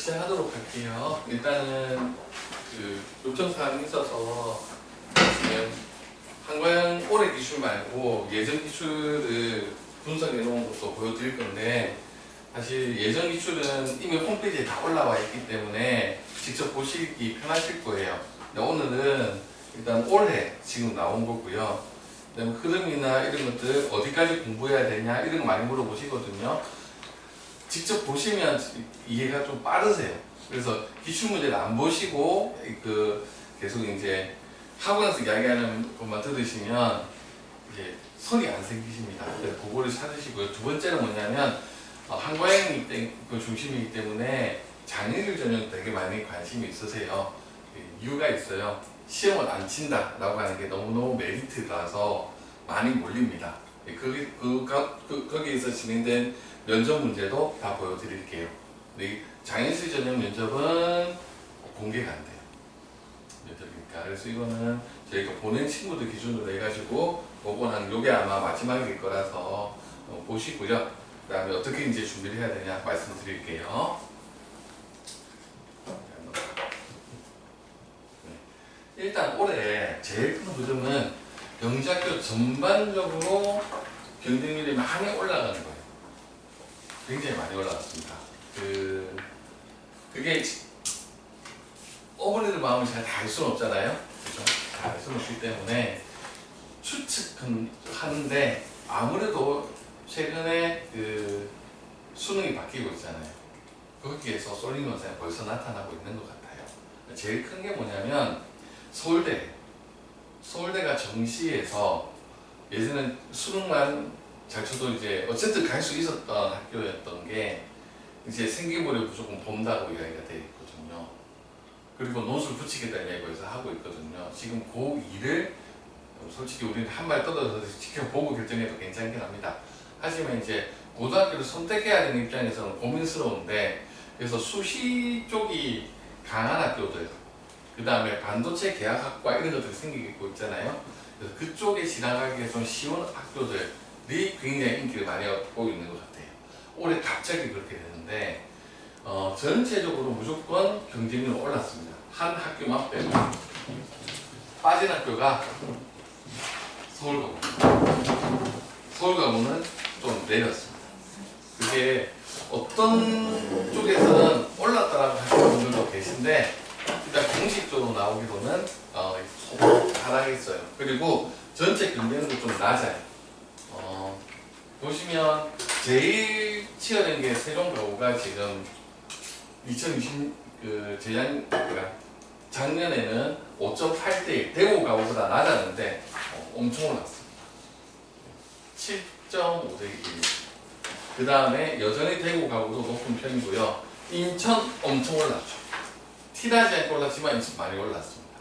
시작하도록 할게요. 일단은 그 요청사항이 있어서 지금 한과형 올해 기출 말고 예전 기출을 분석해 놓은 것도 보여드릴 건데, 사실 예전 기출은 이미 홈페이지에 다 올라와 있기 때문에 직접 보시기 편하실 거예요. 근데 오늘은 일단 올해 지금 나온 거고요. 그다음에 흐름이나 이런 것들 어디까지 공부해야 되냐 이런 거 많이 물어보시거든요. 직접 보시면 이해가 좀 빠르세요. 그래서 기출문제를 안 보시고 계속 이제 학원에서 이야기하는 것만 들으시면 이제 선이 안 생기십니다. 그래서 그거를 찾으시고요. 두 번째는 뭐냐면 한과형이 그 중심이기 때문에 장애를 전형 되게 많이 관심이 있으세요. 이유가 있어요. 시험을 안 친다라고 하는 게 너무너무 메리트라서 많이 몰립니다. 거기에서 진행된 면접 문제도 다 보여드릴게요. 근데 장애인수의 전형 면접은 공개가 안 돼요. 면접이니까. 그래서 이거는 저희가 보낸 친구들 기준으로 해가지고 보고는 요게 아마 마지막일 거라서 보시고요. 그 다음에 어떻게 이제 준비를 해야 되냐 말씀드릴게요. 일단 올해 제일 큰 흐름은 영재학교 전반적으로 경쟁률이 많이 올라가는 거예요. 굉장히 많이 올라갔습니다. 그게 어머니들 마음을 잘 다 알 수는 없잖아요. 그죠? 다 알 수는 없기 때문에 추측은 하는데, 아무래도 최근에 수능이 바뀌고 있잖아요. 거기에서 쏠림 현상이 벌써 나타나고 있는 것 같아요. 제일 큰 게 뭐냐면 서울대가 정시에서 예전엔 수능만 잘 쳐도 이제 어쨌든 갈 수 있었던 학교였던 게 이제 생기부를 무조건 본다고 이야기가 되어 있거든요. 그리고 논술 붙이겠다는 이야기에서 하고 있거든요. 지금 그 일을 솔직히 우리는 한 발 떨어져서 지켜보고 결정해도 괜찮긴 합니다. 하지만 이제 고등학교를 선택해야 되는 입장에서는 고민스러운데, 그래서 수시 쪽이 강한 학교들, 그 다음에 반도체 계약학과 이런 것들이 생기고 있잖아요. 그래서 그쪽에 지나가기가 좀 쉬운 학교들이 굉장히 인기를 많이 얻고 있는 것 같아요. 올해 갑자기 그렇게 되는데, 전체적으로 무조건 경쟁률이 올랐습니다. 한 학교만 빼고. 빠진 학교가 서울가고. 서울가고는 좀 내렸습니다. 그게 어떤 쪽에서는 올랐다라고 하시는 분들도 계신데, 일단 공식적으로 나오기로는 하락했어요. 그리고 전체 경쟁률도 좀 낮아요. 보시면 제일 치열한 게 세종가고가 지금 2020 작년에는 5.8대1, 대구가고보다 낮았는데 엄청 올랐습니다. 7.5대1. 그 다음에 여전히 대구가고도 높은 편이고요. 인천 엄청 올랐죠. 티나지 않고 올랐지만 인천 많이 올랐습니다.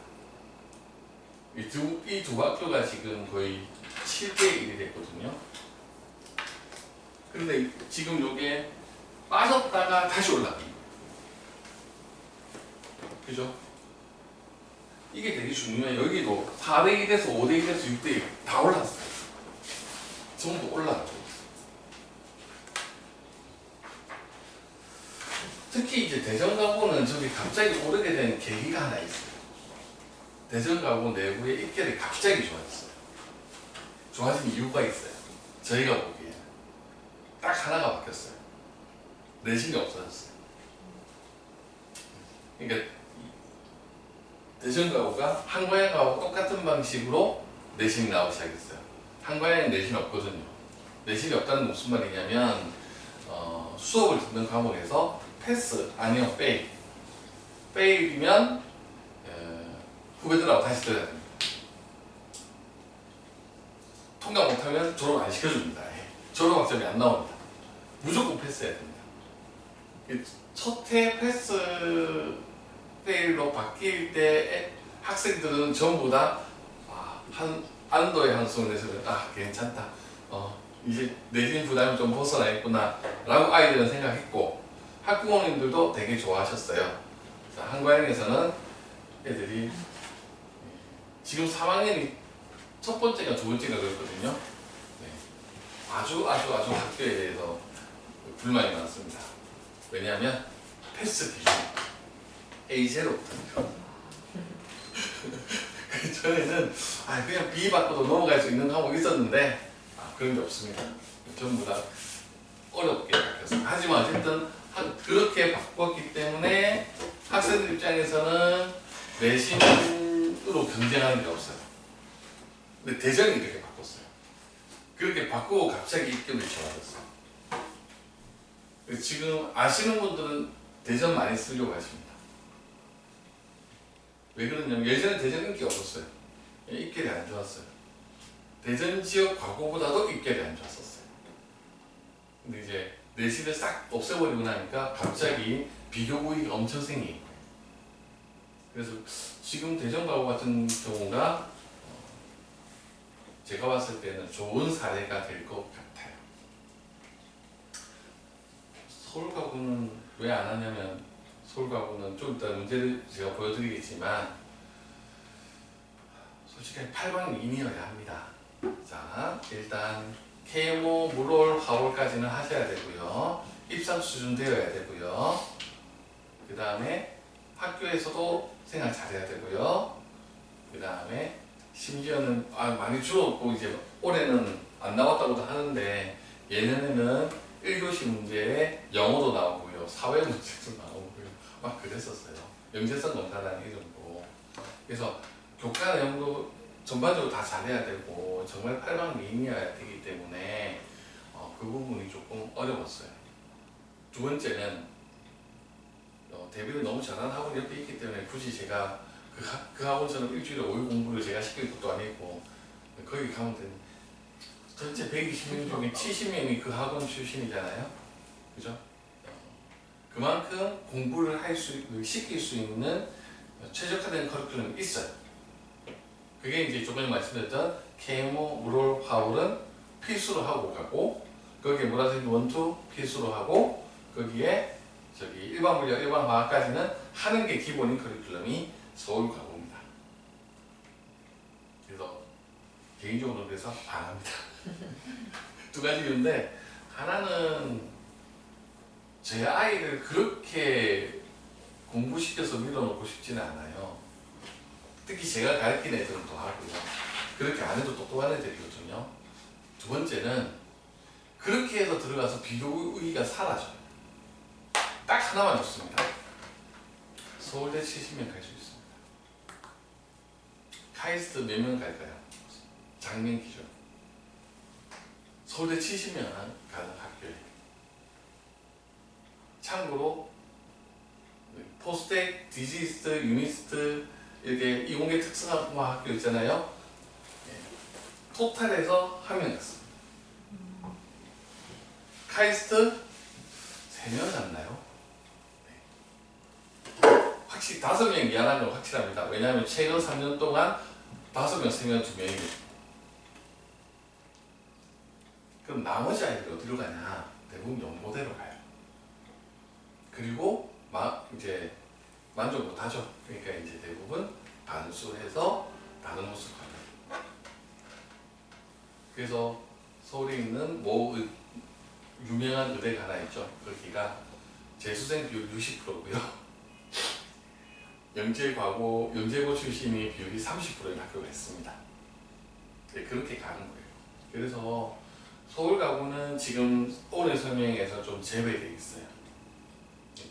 이 두 학교가 지금 거의 7대1이 됐거든요. 그런데 지금 요게 빠졌다가 다시 올라갑니다. 그죠? 이게 되게 중요해요. 여기도 4대1에서 5대1에서 6대1 다 올랐어요. 전부 올라가고 있어요. 특히 이제 대전가고는 저기 갑자기 오르게 된 계기가 하나 있어요. 대전가고 내부의 입결이 갑자기 좋아졌어요. 좋아진 이유가 있어요. 저희가 보기에는 딱 하나가 바뀌었어요. 내신이 없어졌어요. 그러니까 대전가고가 한과형하고 똑같은 방식으로 내신이 나오기 시작했어요. 한과형은 내신이 없거든요. 내신이 없다는 건 무슨 말이냐면 수업을 듣는 과목에서 패스 아니면 페일. 페일이면 후배들하고 다시 들어야 됩니다. 통과 못하면 졸업 안 시켜줍니다. 졸업 학점이 안 나옵니다. 무조건 패스해야 됩니다. 첫해 패스 페일로 바뀔 때 학생들은 전부 다 안도의 한숨을 내서 괜찮다. 이제 내신 부담이 좀 벗어나 있구나 라고 아이들은 생각했고, 학부모님들도 되게 좋아하셨어요. 한과형에서는 애들이 지금 3학년이 첫 번째가 두 번째가 그렇거든요. 네. 아주 학교에 대해서 불만이 많습니다. 왜냐하면 패스 기준 A0거든요. 전에는 그냥 B 받고도 넘어갈 수 있는 과목이 있었는데 그런 게 없습니다. 전부 다 어렵게 바뀌었어요. 하지만 어쨌든 그렇게 바꿨기 때문에 학생들 입장에서는 내신으로 경쟁하는 게 없어요. 근데 대전이 그렇게 바꿨어요. 그렇게 바꾸고 갑자기 입결이 좋아졌어요. 지금 아시는 분들은 대전 많이 쓰려고 하십니다. 왜 그러냐면 예전에 대전 인기가 없었어요. 입결이 안 좋았어요. 대전 지역 과거보다도 입결이 안 좋았었어요. 근데 이제 내신을 싹 없애버리고 나니까 갑자기 비교 우위가 엄청 생기고, 그래서 지금 대전 과거 같은 경우가 제가 봤을 때는 좋은 사례가 될 것 같아요. 서울 과구는 왜 안 하냐면, 서울 과구는 좀 이따 문제를 제가 보여드리겠지만 솔직히 8박2일이어야 합니다. 자, 일단 KMO 물올 화올까지는 하셔야 되고요. 입상 수준 되어야 되고요. 그 다음에 학교에서도 생활 잘해야 되고요. 그 다음에 심지어는 많이 줄었고 이제 올해는 안 나왔다고도 하는데, 예년에는 1교시 문제에 영어도 나오고요, 사회 문제도 나오고요, 막 그랬었어요. 영재성 검사라는 이름으로. 그래서 교과 내용도 전반적으로 다 잘해야 되고 정말 8박2일이어야 되기 때문에 그 부분이 조금 어려웠어요. 두 번째는 대비를 너무 잘하는 학원이 옆에 있기 때문에 굳이 제가 그 학원처럼 일주일에 5일 공부를 제가 시킬 것도 아니고, 거기 가면 전체 120명 중에 70명이 그 학원 출신이잖아요. 그죠? 그만큼 공부를 시킬 수 있는 최적화된 커리큘럼이 있어요. 그게 이제 조금 말씀드렸던 KMO 물올 화올은 필수로 하고 가고, 거기에 문화생 원투 필수로 하고, 거기에 일반 물리학, 일반 화학까지는 하는 게 기본인 커리큘럼이 서울 과구입니다. 그래서 개인적으로 그래서 안 합니다. 두 가지 이유인데, 하나는 제 아이를 그렇게 공부시켜서 밀어놓고 싶지는 않아요. 특히 제가 가르친 애들은 더 하고요. 그렇게 안 해도 똑똑한 애들이거든요. 두 번째는 그렇게 해서 들어가서 비교 우위가 사라져요. 딱 하나만 좋습니다. 서울대 70명 갈 수 있습니다. 카이스트 몇 명 갈까요? 작년 기준. 서울대 70명 가는 학교에. 참고로 포스텍, 디지스트, 유니스트 이렇게 이공계 특성화 학교 있잖아요. 토탈에서 한 명 갔습니다. 카이스트 3명 갔나요? 확실히 5명 이하라는 건 확실합니다. 왜냐하면 최근 3년 동안 5명, 3명, 2명입니다. 그럼 나머지 아이들이 어디로 가냐? 대부분 연고대로 가요. 그리고 이제 만족 못하죠. 그러니까 이제 대부분 반수해서 다른 곳으로 가요. 그래서 서울에 있는 유명한 의대가 하나 있죠. 거기가 재수생 비율 60%고요. 영재고 출신이 비율이 30%인 학교가 있습니다. 네, 그렇게 가는 거예요. 그래서 서울 가구는 지금 오늘 설명에서 좀 제외되어 있어요.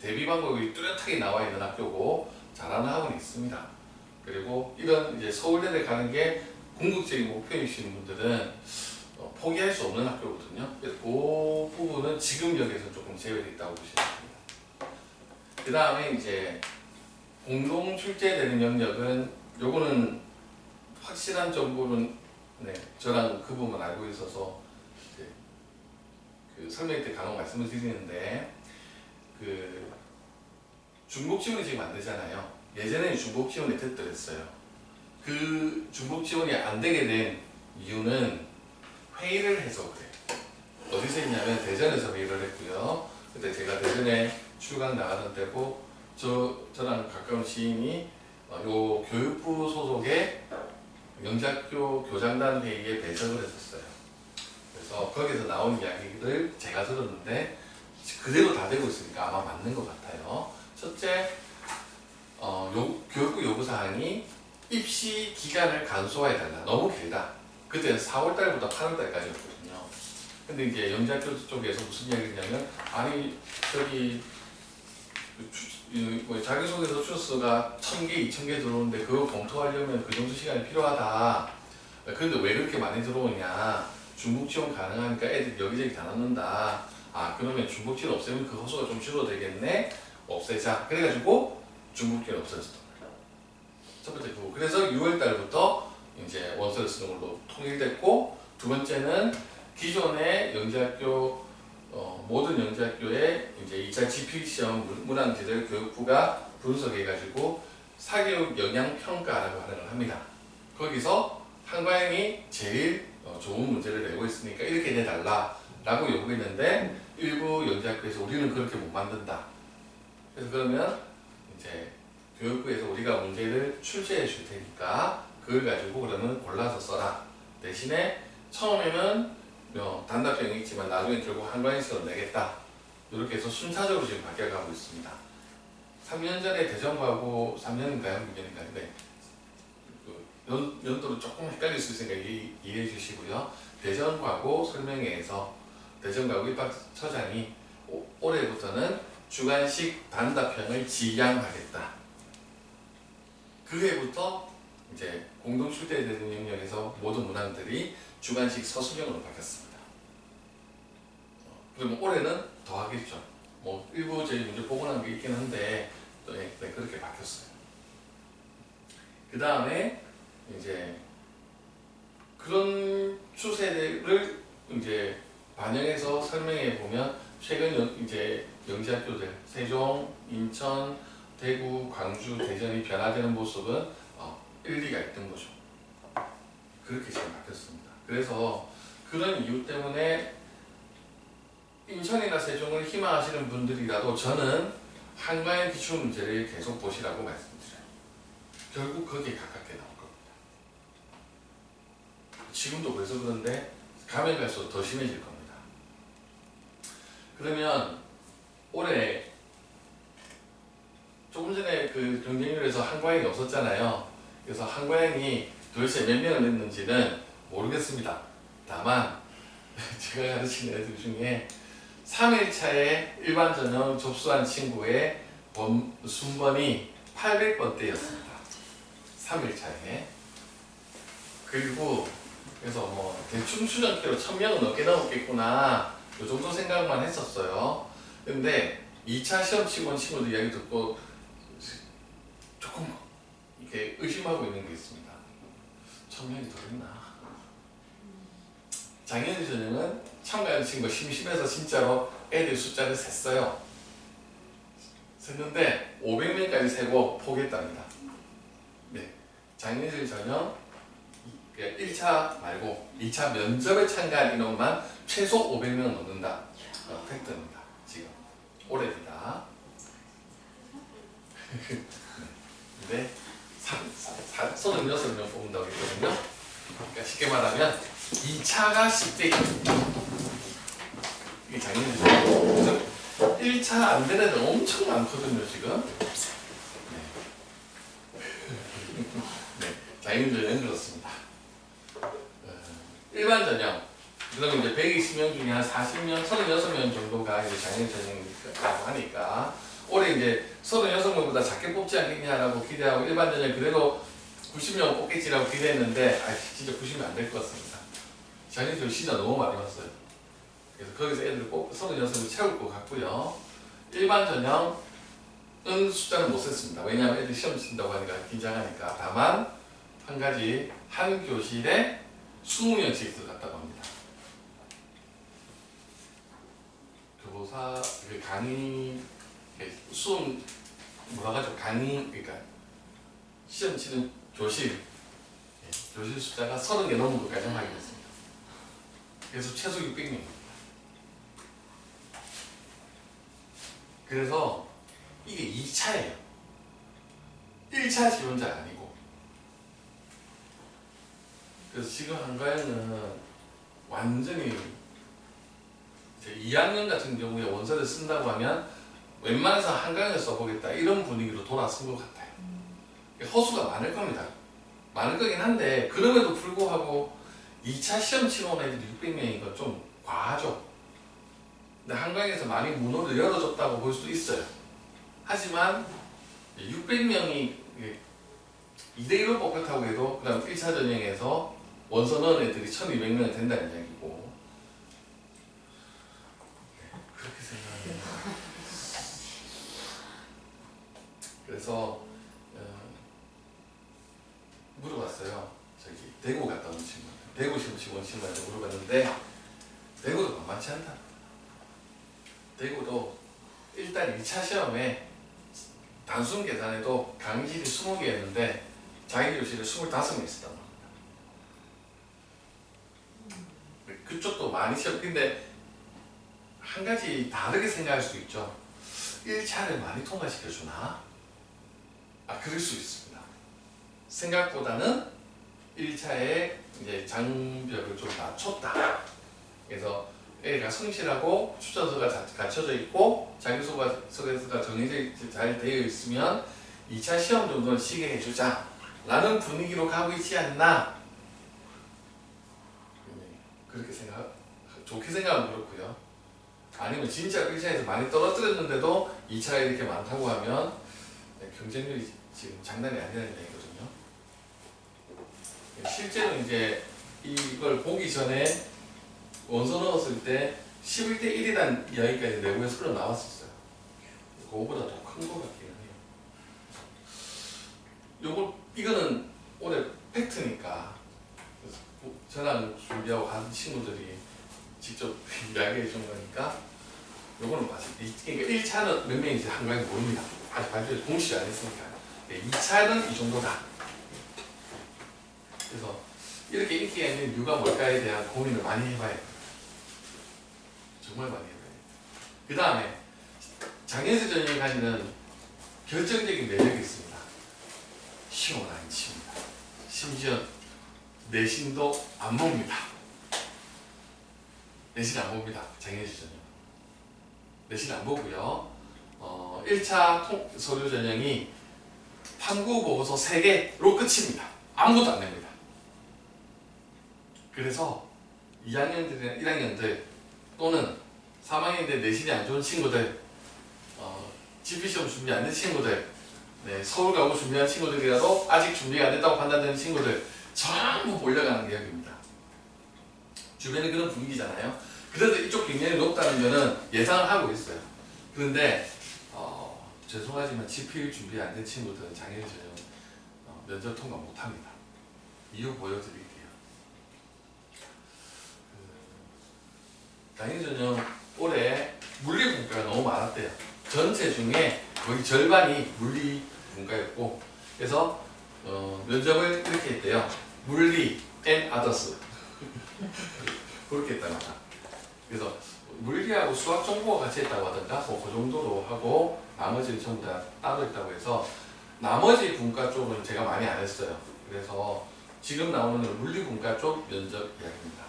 대비 방법이 뚜렷하게 나와 있는 학교고 잘하는 학원이 있습니다. 그리고 이런 이제 서울대를 가는 게 궁극적인 목표이신 분들은 포기할 수 없는 학교거든요. 그래서 그 부분은 지금 여기에서 조금 제외되어 있다고 보시면 됩니다. 그 다음에 이제 공동 출제되는 영역은, 요거는 확실한 정보는 저랑 그 부분 알고 있어서 그 설명 때 간혹 말씀을 드리는데, 그 중복 지원이 지금 안 되잖아요. 예전에는 중복 지원이 됐더랬어요. 그 중복 지원이 안 되게 된 이유는 회의를 해서 그래요. 어디서 했냐면 대전에서 회의를 했고요. 그때 제가 대전에 출강 나가는 때고, 저랑 가까운 지인이 요 교육부 소속의 영재학교 교장단 회의에 배석을 했었어요. 그래서 거기서 나온 이야기를 제가 들었는데 그대로 다 되고 있으니까 아마 맞는 것 같아요. 첫째, 교육부 요구사항이 입시 기간을 간소화해달라. 너무 길다. 그때는 4월달부터 8월달까지였거든요. 근데 이제 영재학교 쪽에서 무슨 이야기를 했냐면, 아니 저기 자기소개서 추수가 1000개, 2000개 들어오는데 그거 검토하려면 그 정도 시간이 필요하다. 그런데 왜 그렇게 많이 들어오냐? 중복 지원 가능하니까 애들이 여기저기 다 넣는다. 아, 그러면 중복 지원 없애면 그 호수가 좀 줄어도 되겠네? 없애자. 그래가지고 중복 지원 없애졌던 거예요. 첫 번째 그거. 그래서 6월달부터 이제 원서를 쓰는 걸로 통일됐고, 두 번째는 기존의 영재학교 모든 영재학교에 이제 2차 지필시험 문항지를 교육부가 분석해가지고 사교육 영향평가라고 하는 걸 합니다. 거기서 한과영이 제일 좋은 문제를 내고 있으니까 이렇게 내달라라고 요구했는데, 일부 영재학교에서 우리는 그렇게 못 만든다. 그래서 그러면 이제 교육부에서 우리가 문제를 출제해 줄 테니까 그걸 가지고 그러면 골라서 써라. 대신에 처음에는 단답형이 있지만 나중에 결국 한과행식으로 내겠다. 이렇게 해서 순차적으로 지금 바뀌어가고 있습니다. 3년 전에 대전과고 3년인가요? 6년인가요? 네. 연도로 조금 헷갈릴 수 있으니까 이해해 주시고요. 대전과고 설명회에서 대전과고 입학처장이 올해부터는 주관식 단답형을 지향하겠다. 그 해부터 이제 공동출제되는 영역에서 모든 문항들이 주관식 서술형으로 바뀌었습니다. 그러면 올해는 더 하겠죠. 뭐 일부 저희 문제 복원한 게 있긴 한데 네, 그렇게 바뀌었어요. 그 다음에 이제 그런 추세를 이제 반영해서 설명해 보면 최근 이제 영재학교들 세종, 인천, 대구, 광주, 대전이 변화되는 모습은 일리가 있던 거죠. 그렇게 지금 바뀌었습니다. 그래서 그런 이유 때문에 인천이나 세종을 희망하시는 분들이라도 저는 한과형 기출문제를 계속 보시라고 말씀드려요. 결국 거기에 가깝게 나올 겁니다. 지금도 그래서 그런데 가면 갈수록 더 심해질 겁니다. 그러면 올해 조금 전에 그 경쟁률에서 한과형이 없었잖아요. 그래서 한과형이 도대체 몇 명을 냈는지는 모르겠습니다. 다만 제가 가르치는 애들 중에 3일차에 일반 전형 접수한 친구의 순번이 800번대였습니다. 3일차에. 그리고 그래서 뭐 대충 추정키로 1000명은 넘게 넘었겠구나 이 정도 생각만 했었어요. 근데 2차 시험 치고 온 친구들 이야기 듣고 조금 이렇게 의심하고 있는 게 있습니다. 1000명이 더 됐나? 작년 전형은 참가한 친구가 심심해서 진짜로 애들 숫자를 셌어요. 셌는데 500명까지 세고 포기했답니다. 네, 작년 전형 1차 말고 2차 면접에 참가한 인원만 최소 500명 넘는다. 팩트입니다. 지금 올해입니다. 네, 36명 뽑는다고 했거든요. 그러니까 쉽게 말하면 2차가 10대 1. 이게 작년이죠. 그래서 1차 안 되는 애들 엄청 많거든요, 지금. 네, 작년 전형은 그렇습니다. 일반 전형. 그러면 이제 120명 중에 한 40명, 36명 정도가 이제 작년 전형이라고 하니까 올해 이제 36명보다 작게 뽑지 않겠냐라고 기대하고 일반 전형 그래도 90명 뽑겠지라고 기대했는데 진짜 90명 안 될 것 같습니다. 작년 전형 진짜 너무 많이 왔어요. 그래서 거기서 애들 꼭 36명 채울 것 같고요. 일반 전형은 숫자는 못 셌습니다. 왜냐하면 애들 시험 친다고 하니까 긴장하니까. 다만 한 가지 한 교실에 20명씩 들어갔다고 합니다. 교사 그 강의 수업 뭐라 하죠? 강의 그러니까 시험 치는 교실 숫자가 30개 넘은 것까지 확인했습니다. 그래서 최소 600명입니다. 그래서 이게 2차예요. 1차 지원자 아니고. 그래서 지금 한과형은 완전히 이제 2학년 같은 경우에 원서를 쓴다고 하면 웬만해서 한강을 써보겠다 이런 분위기로 돌아선 것 같아요. 허수가 많을 겁니다. 많을 거긴 한데 그럼에도 불구하고 2차 시험 치러 온 애들이 600명인 건 좀 과하죠. 근데 한강에서 많이 문호를 열어줬다고 볼 수도 있어요. 하지만 600명이 2대1로 뽑혔다고 해도 그 다음 1차 전형에서 원서 넣은 애들이 1200명이 된다는 이야기고 그렇게 생각합니다. 그래서 물어봤어요. 저기 대구 갔다 온 친구, 대구 시험 치고 온 친구한테 물어봤는데 대구도 만만치 않다. 대구도 일단 2차 시험에 단순 계산해도 강의실이 20개였는데 자기교실에 25명 있었단 말입니다. 그쪽도 많이 시험, 근데 한 가지 다르게 생각할 수 있죠. 1차를 많이 통과시켜주나? 그럴 수 있습니다. 생각보다는 1차에 이제 장벽을 좀 낮췄다. 그래서 애가 성실하고 추천서가 갖춰져 있고 자기소개서가 정해져 잘 되어 있으면 2차 시험 정도는 쉬게 해주자 라는 분위기로 가고 있지 않나. 그렇게 좋게 생각하면 그렇고요. 아니면 진짜 1차에서 많이 떨어뜨렸는데도 2차에 이렇게 많다고 하면 경쟁률이 지금 장난이 아니라는 얘기거든요. 실제로 이제 이걸 보기 전에 원서 넣었을 때 11대 1이라는 이야기까지 내부에서 흘러나왔었어요. 그거보다 더 큰 것 같긴 해요. 이거는 올해 팩트니까 저랑 준비하고 간 친구들이 직접 이야기해 준 거니까 요거는 맞아요. 그러니까 1차는 몇 명인지 한가위 모릅니다. 아직 발표를 공시 안 했으니까. 2차는 이 정도다. 그래서 이렇게 인기가 있는 이유가 뭘까에 대한 고민을 많이 해봐야 돼요. 정말 많이 해봐야 돼요. 그 다음에 장애인수 전형이 가지는 결정적인 매력이 있습니다. 시험을 안 칩니다. 심지어 내신도 안 봅니다. 내신 안 봅니다. 장애인수 전형. 내신 안 보고요. 1차 서류 전형이 탐구 보고서 3개로 끝입니다. 아무것도 안 냅니다. 그래서 2학년들이나 1학년들 또는 3학년인데 내신이 안 좋은 친구들, GP시험 준비 안 된 친구들, 서울 가고 준비한 친구들이라도 아직 준비가 안 됐다고 판단되는 친구들 전부 몰려가는 계획입니다. 주변에 그런 분위기잖아요. 그래서 이쪽 경쟁이 높다는 거는 예상을 하고 있어요. 그런데 죄송하지만 GP일 준비 안 된 친구들은 장애인 전형 면접 통과 못합니다. 이유 보여드릴게요. 장애인 전형 올해 물리 분과가 너무 많았대요. 전체 중에 거의 절반이 물리 분과였고, 그래서 면접을 이렇게 했대요. 물리 and others 그렇게 했답니다. 그래서 물리하고 수학 정보가 같이 했다고 하던가 그 정도로 하고 나머지는 전부 다 따로 있다고 해서 나머지 분과 쪽은 제가 많이 안 했어요. 그래서 지금 나오는 물리 분과 쪽 면접 이야기입니다.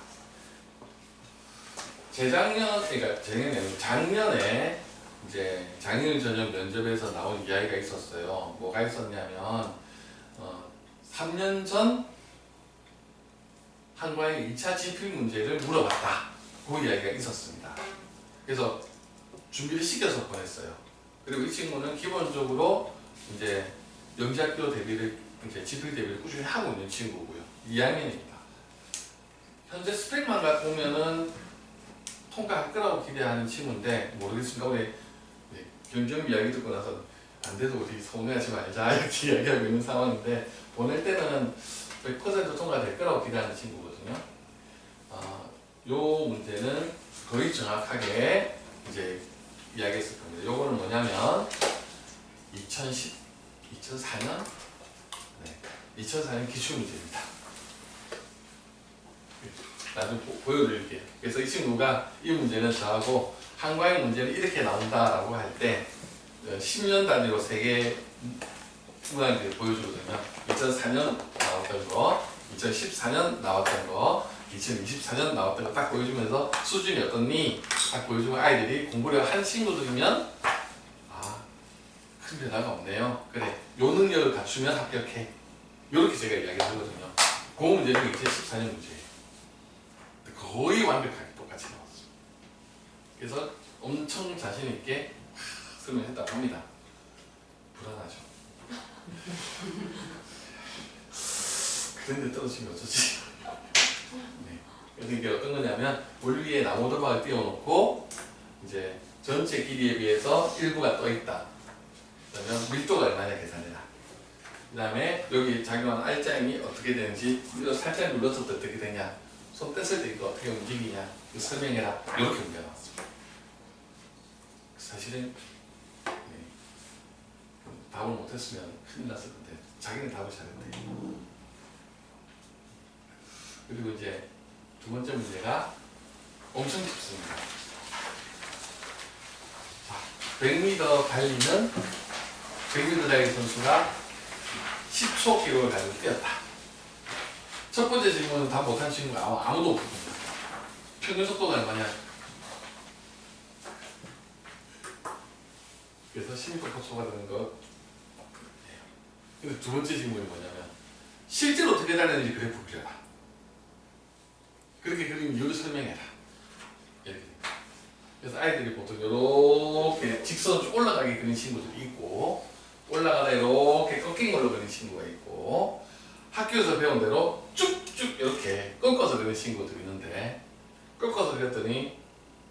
작년에 이제 장애인 전형 면접에서 나온 이야기가 있었어요. 뭐가 있었냐면 3년 전 한과의 2차 GP 문제를 물어봤다. 그 이야기가 있었습니다. 그래서 준비를 시켜서 보냈어요. 그리고 이 친구는 기본적으로 이제 영재학교 대비를 이제 GP 대비를 꾸준히 하고 있는 친구고요. 2학년입니다. 현재 스펙만 갖고 보면은 통과할 거라고 기대하는 친구인데 모르겠습니다. 우리 경쟁 이야기 듣고 나서 안 돼도 우리 서운해하지 말자 이렇게 이야기하고 있는 상황인데 보낼 때는 100% 통과될 거라고 기대하는 친구거든요. 요 문제는 거의 정확하게 이제 이야기했을 겁니다. 요거는 뭐냐면 2004년 2004년 기출문제입니다. 나중에 보여드릴게요. 그래서 이 친구가 이 문제는 저하고 한과의 문제는 이렇게 나온다라고 할 때 10년 단위로 3개 문항들을 보여주거든요. 2004년 나왔던 거, 2014년 나왔던 거, 2024년 나왔던 거 딱 보여주면서 수준이 어떻니 딱 보여주면 아이들이 공부를 한 친구들이면 큰 변화가 없네요. 그래, 요 능력을 갖추면 합격해. 요렇게 제가 이야기를 하거든요. 그 문제는 2014년 문제예요. 거의 완벽하게 똑같이 나왔어요. 그래서 엄청 자신있게 설명했다고 합니다. 불안하죠. 그런데 떨어지면 어쩌지? 네. 그래서 이게 어떤 거냐면 물 위에 나무 도막을 띄워놓고 이제 전체 길이에 비해서 일부가 떠 있다. 그러면 밀도가 얼마냐 계산해라. 그 다음에 여기 작용하는 R자임이 어떻게 되는지 이거 살짝 눌렀을 때 어떻게 되냐, 손 뗐을 때 이거 어떻게 움직이냐 설명해라. 이렇게 문제가 나왔습니다. 사실은 답을 못했으면 큰일 났을 건데 자기는 답을 잘했대. 그리고 이제 두 번째 문제가 엄청 쉽습니다. 자, 100m 달리는 100m 달리기 선수가 10초 기록을 가지고 뛰었다. 첫 번째 질문은 답 못한 친구가 아무도 없습니다. 평균 속도가 얼마냐? 그래서 16%가 되는 것. 근데 두 번째 질문이 뭐냐면 실제로 어떻게 달렸는지 그래프 그려라. 그렇게 그린 이유를 설명해라. 이렇게. 그래서 아이들이 보통 이렇게 직선으로 쭉 올라가게 그린 친구들이 있고, 올라가다 이렇게 꺾인 걸로 그린 친구가 있고, 학교에서 배운 대로 쭉쭉 이렇게 꺾어서 그린 친구들이 있는데, 꺾어서 그렸더니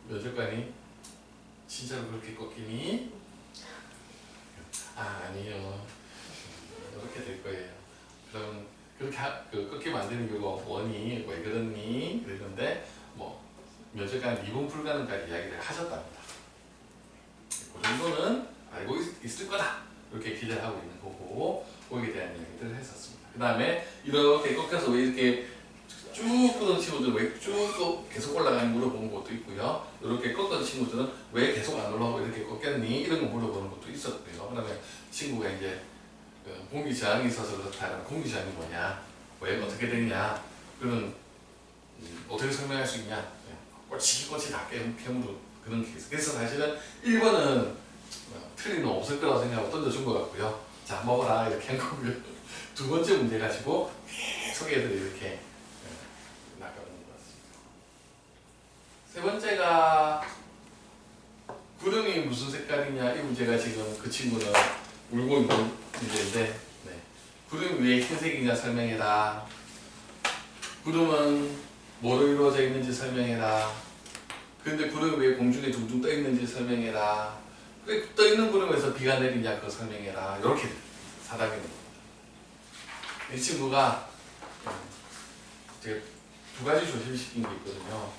면접관이 진짜로 그렇게 꺾이니? 아니요. 이렇게 될 거예요. 그럼 그렇게 꺾이면 안 되는 이유가 뭐니? 왜 그러니? 그러는데 뭐 면접관 미분 불가능까지 이야기를 하셨답니다. 그 정도는 알고 있을 거다. 이렇게 기대를 하고 있는 거고, 거기에 대한 이야기들을 했었습니다. 그 다음에 이렇게 꺾여서 왜 이렇게 쭉 꺾은 친구들은 왜 쭉 계속 올라가는지 물어보는 것도 있고요. 이렇게 꺾은 친구들은 왜 계속 안 올라가고 이렇게 꺾였니? 이런 거 물어보는 것도 있었고요. 그 다음에 친구가 이제 공기 저항이 있어서 그렇다면 공기 저항이 뭐냐? 왜 어떻게 되냐? 그러면 어떻게 설명할 수 있냐? 꼬치꼬치 다 깨물고 그런 케이스. 그래서 사실은 1번은 틀린 건 없을 거라고 생각하고 던져준 것 같고요. 자, 먹어라 이렇게 한 거고요. 두 번째 문제 가지고 계속 애들이 이렇게 낚아오는 것 같습니다. 세 번째가 구름이 무슨 색깔이냐? 이 문제가 지금 그 친구는 울고 있는 문제인데, 구름 위에 흰색이냐 설명해라. 구름은 뭐로 이루어져 있는지 설명해라. 그런데 구름 위에 공중에 둥둥 떠 있는지 설명해라. 그 떠 있는 구름에서 비가 내리냐 그거 설명해라. 이렇게 사답이 있는 겁니다. 이 친구가 제가 두 가지 조심시킨 게 있거든요.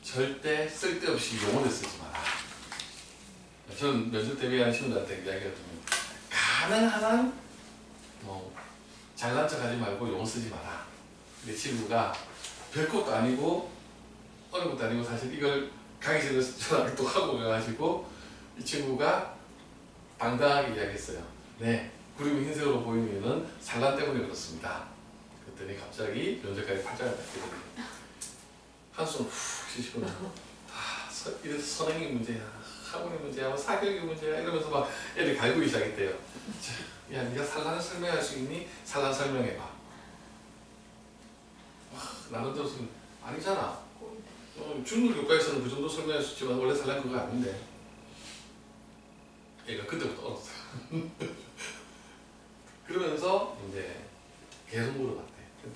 절대 쓸데없이 용어를 쓰지 마라. 저는 면접 대비하는 친구들한테 이야기하거든요. 가능한 한 잘난 척 하지 말고 용어 쓰지 마라. 근데 친구가 별것도 아니고 어려운 것도 아니고 사실 이걸 강의실에서 전화를 또 하고 가가지고 이 친구가 당당하게 이야기했어요. 네, 구름이 흰색으로 보이는 이유는 산란 때문에 그렇습니다. 그랬더니 갑자기 면접관이 팔짱을 닦더니 한숨 훅 쉬시고 이래서 선행이 문제야, 학원의 문제야, 뭐 사교육의 문제야 이러면서 막 애들 갈구기 시작했대요. 야, 네가 산란을 설명할 수 있니? 산란 설명해봐. 나는 들었으면 아니잖아. 중국 교과에서는 그 정도 설명할 수 있지만 원래 산란 그거 아닌데. 얘가 그때부터 얼었어요. 그러면서 이제 계속 물어봤대.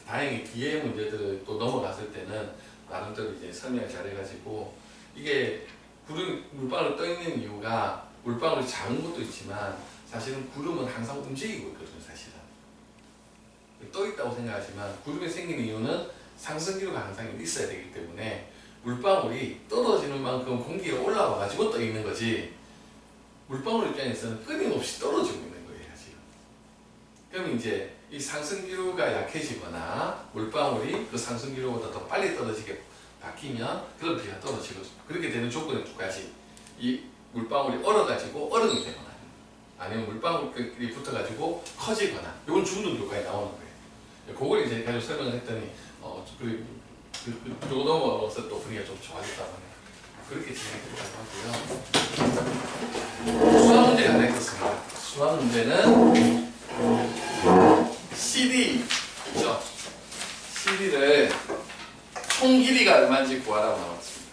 다행히 뒤에 문제들을 또 넘어갔을 때는 나름대로 이제 설명을 잘해가지고 이게 물방울 떠 있는 이유가 물방울이 작은 것도 있지만 사실은 구름은 항상 움직이고 있거든요. 사실은 떠 있다고 생각하지만 구름이 생기는 이유는 상승 기류가 항상 있어야 되기 때문에 물방울이 떨어지는 만큼 공기가 올라와 가지고 떠 있는 거지, 물방울 입장에서는 끊임없이 떨어지고 있는 거예요 지금. 그럼 이제 이 상승 기류가 약해지거나 물방울이 그 상승 기류보다 더 빨리 떨어지게 바뀌면 그런 비가 떨어지고, 그렇게 되는 조건이 두 가지. 이 물방울이 얼어가지고 얼음이 되거나 아니면 물방울끼리 붙어가지고 커지거나, 이건 중등 교과에 나오는 거예요. 그걸 이제 계속 설명을 했더니 그거 넘어가서 또 분위기가 좀 좋아졌다고 하네요. 그렇게 진행했다고 하고요. 수학 문제가 하나 있었습니다. 수학 문제는 CD 있죠? CD를 총 길이가 얼마인지 구하라고 나왔습니다.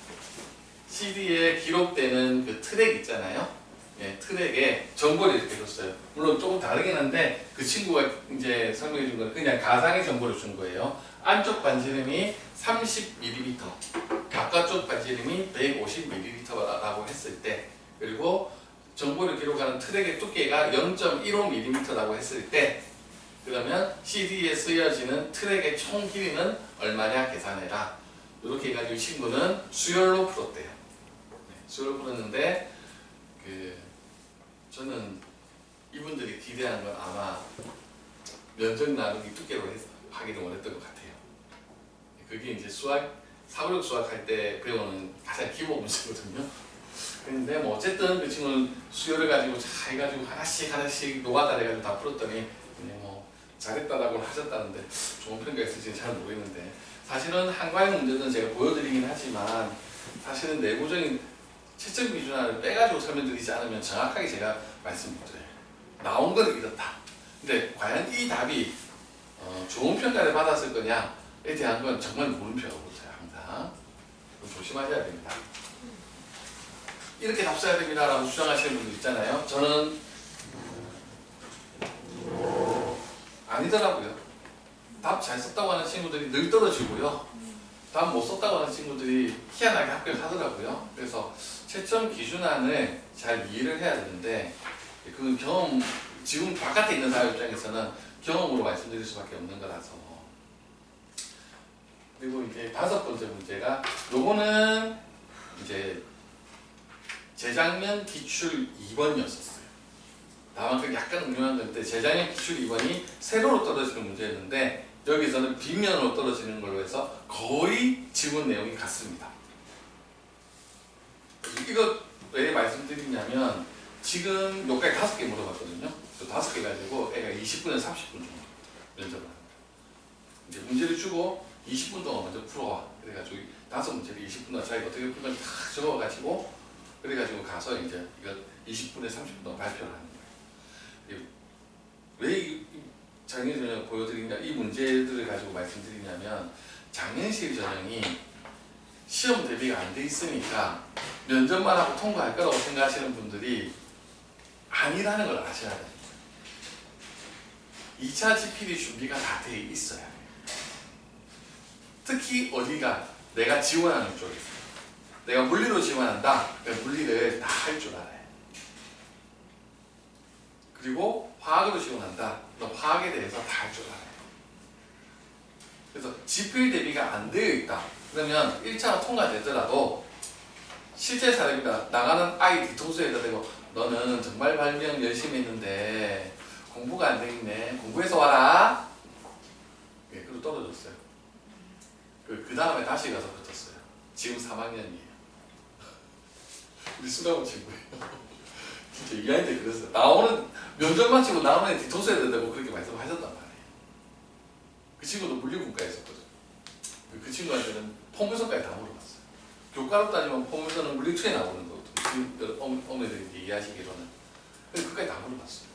CD에 기록되는 그 트랙 있잖아요. 예, 트랙에 정보를 이렇게 줬어요. 물론 조금 다르긴 한데 그 친구가 이제 설명해 준 건 그냥 가상의 정보를 준 거예요. 안쪽 반지름이 30mm, 바깥쪽 반지름이 150mm라고 했을 때, 그리고 정보를 기록하는 트랙의 두께가 0.15mm라고 했을 때, 그러면 CD에 쓰여지는 트랙의 총 길이는 얼마냐 계산해라. 이렇게 해가지고 친구는 수열로 풀었대요. 네, 수열로 풀었는데 저는 이분들이 기대한 건 아마 면적 나누기 두께로 하기를 원했던 것 같아요. 그게 이제 사고력 수학할 때 배우는 가장 기본 문제거든요. 근데 뭐 어쨌든 그 친구는 수열을 가지고 잘 해가지고 하나씩 노가다 해가지고 다 풀었더니 그냥 뭐 잘했다라고 하셨다는데 좋은 평가 있을지는 잘 모르겠는데, 사실은 한과형 문제는 제가 보여드리긴 하지만 사실은 내부적인 채점 기준화를 빼가지고 설명드리지 않으면 정확하게 제가 말씀 못 드려요. 나온 건 이렇다. 근데 과연 이 답이 좋은 평가를 받았을 거냐에 대한 건 정말 물음표가 붙어요. 항상 조심하셔야 됩니다. 이렇게 답 써야 됩니다 라고 주장하시는 분들 있잖아요. 저는 아니더라고요. 답 잘 썼다고 하는 친구들이 늘 떨어지고요. 답 못 썼다고 하는 친구들이 희한하게 합격을 하더라고요. 그래서 채점 기준안을 잘 이해를 해야 되는데, 그 경험, 지금 바깥에 있는 사람 입장에서는 경험으로 말씀드릴 수밖에 없는 거라서. 그리고 이제 5번째 문제가, 요거는 이제 재작년 기출 2번이었었어요. 다만 그 약간 응용한 건데, 재작년 기출 2번이 세로로 떨어지는 문제였는데 여기서는 빗면으로 떨어지는 걸로 해서 거의 지문 내용이 같습니다. 이거 왜 말씀드리냐면, 지금 여기까지 5개 물어봤거든요. 5개 가지고 애가 20분에서 30분 정도 면접을 합니다. 이제 문제를 주고 20분 동안 먼저 풀어와. 그래가지고 5문제를 20분 동안 자기가 어떻게 풀면 다 적어가지고, 그래가지고 가서 이제 이거 20분에 30분 동안 발표를 하는 거예요. 왜 작년 전형 보여드리냐, 이 문제들을 가지고 말씀드리냐면, 작년실 전형이 시험 대비가 안 돼 있으니까 면접만 하고 통과할 거라고 생각하시는 분들이 아니라는 걸 아셔야 됩니다. 2차 GPD 준비가 다 돼 있어야 돼요. 특히 어디가 내가 지원하는 쪽에서, 내가 물리로 지원한다, 그러니까 물리를 다 할 줄 알아요. 그리고 화학으로 지원한다, 너 화학에 대해서 다 할 줄 알아요. 그래서 지필 대비가 안 되어 있다. 그러면 1차가 통과되더라도 실제 사례입니다. 나가는 아이 뒤통수에다 대고 너는 정말 발명 열심히 했는데 공부가 안 되겠네. 공부해서 와라. 예, 그리고 떨어졌어요. 그 다음에 다시 가서 붙었어요. 지금 3학년이에요. 우리 수강원 친구예요. 진짜 얘기하는데 그랬어요. 나오는 면접만 치고 나오는 뒤통수에다 대고 그렇게 말씀하셨단 말이에요. 그 친구도 물리분과에 있었거든요. 그 친구한테는 포물선까지 다 물어봤어요. 교과로 따지면 포물선은 물리2에 나오는 거거든요. 지금 어머니들이 이해하시기로는. 그래서 그까지 다 물어봤어요.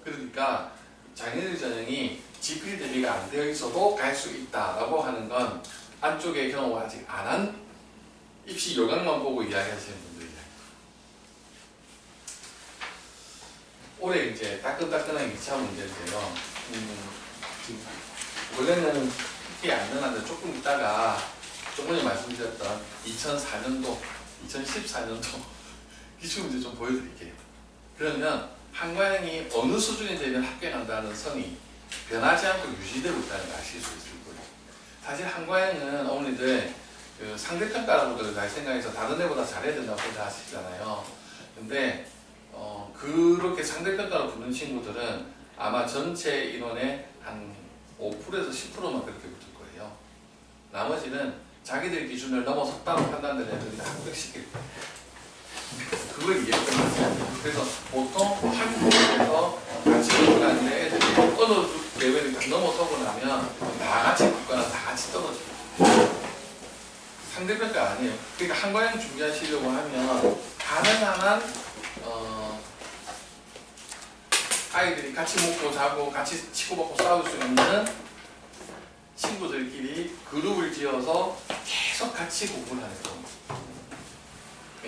그러니까 작년일 전형이 GPL 대비가 안 되어 있어도 갈 수 있다라고 하는 건 안쪽에 경험을 아직 안 한 입시 요강만 보고 이야기하시는 분들이에요. 올해 이제 따끈따끈한 2차 문제인데요. 원래는 크게 안 늘어났는데 조금 있다가 조금 전에 말씀드렸던 2004년도, 2014년도 기출문제 좀 보여드릴게요. 그러면 한과형이 어느 수준이 되면 합격한다는 선이 변하지 않고 유지되고 있다는 걸 아실 수 있을 거예요. 사실 한과형은 어머니들 그 상대평가라고들 잘 생각해서 다른 애보다 잘해야 된다고 생각하시잖아요. 근데 그렇게 상대평가로 붙는 친구들은 아마 전체 인원의 한 5%에서 10%만 그렇게 붙을 거예요. 나머지는 자기들 기준을 넘어섰다고 판단되는 애들이 다 합격시킬 거예요. 그걸 이해했던 거죠. 그래서 보통 한국에서 같이 들어가는데 애들이 어느 레벨을 다 넘어서고 나면 다 같이 붙거나 다 같이 떨어져요. 상대평가 아니에요. 그러니까 한과형 준비하시려고 하면 가능한 한 아이들이 같이 먹고 자고 같이 치고받고 싸울 수 있는 친구들끼리 그룹을 지어서 계속 같이 공부를 하는 겁니다.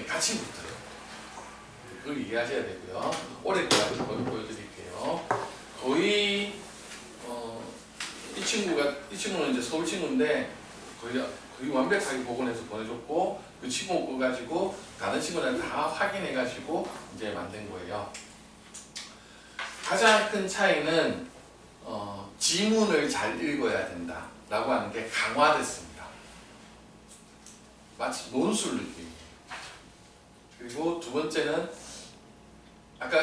같이 붙어요. 그걸 이해하셔야 되고요. 올해 교과를 보여드릴게요. 거의 이 친구는 이제 서울 친구인데 거의 완벽하게 복원해서 보내줬고 그 친구 거 가지고 다른 친구들은 다 확인해가지고 이제 만든 거예요. 가장 큰 차이는 지문을 잘 읽어야 된다 라고 하는 게 강화됐습니다. 마치 논술 느낌이에요. 그리고 두 번째는 아까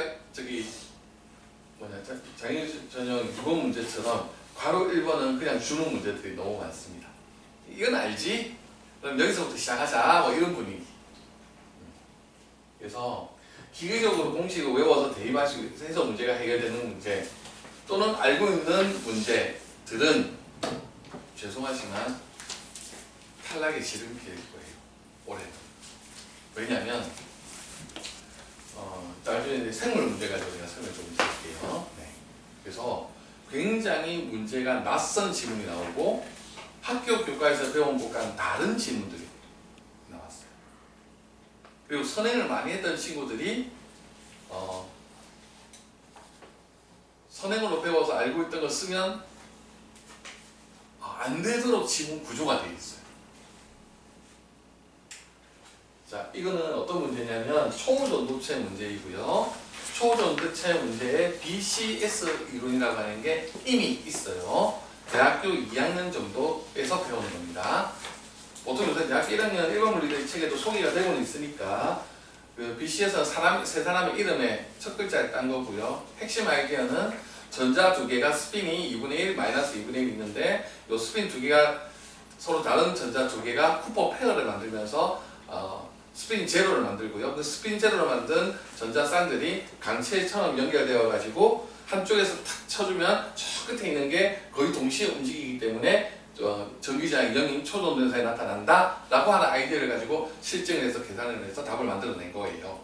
장애인 전형 6번 문제처럼 괄호 1번은 그냥 주는 문제들이 너무 많습니다. 이건 알지? 그럼 여기서부터 시작하자 뭐 이런 분위기. 그래서 기계적으로 공식을 외워서 대입하시고 해서 문제가 해결되는 문제 또는 알고 있는 문제들은 죄송하지만 탈락의 지름길일 거예요. 올해는. 왜냐하면 나중에 이제 생물 문제 가지고 제가 설명 좀 드릴게요. 네. 그래서 굉장히 문제가 낯선 지문이 나오고 학교 교과에서 배운 것과는 다른 지문들이 나왔어요. 그리고 선행을 많이 했던 친구들이 선행으로 배워서 알고 있던 걸 쓰면 안 되도록 지문 구조가 되어 있어요. 자, 이거는 어떤 문제냐면 초전도체 문제이고요. 초전도체 문제에 BCS 이론이라고 하는 게 이미 있어요. 대학교 2학년 정도에서 배우는 겁니다. 보통 요새 대학교 1학년 일반 물리대 책에도 소개가 되고는 있으니까 그 BCS는 세 사람의 이름에 첫 글자를 딴 거고요. 핵심 아이디어는 전자 두 개가 스핀이 2분의 1, 마이너스 2분의 1 있는데 이 스핀 두 개가 서로 다른 전자 두 개가 쿠퍼 페어를 만들면서 스핀 제로를 만들고요. 그 스핀 제로를 만든 전자 쌍들이 강체처럼 연결되어 가지고 한쪽에서 탁 쳐주면 저 끝에 있는 게 거의 동시에 움직이기 때문에 전기장이 0인 초전도사에 나타난다 라고 하는 아이디어를 가지고 실증을 해서 계산을 해서 답을 만들어낸 거예요.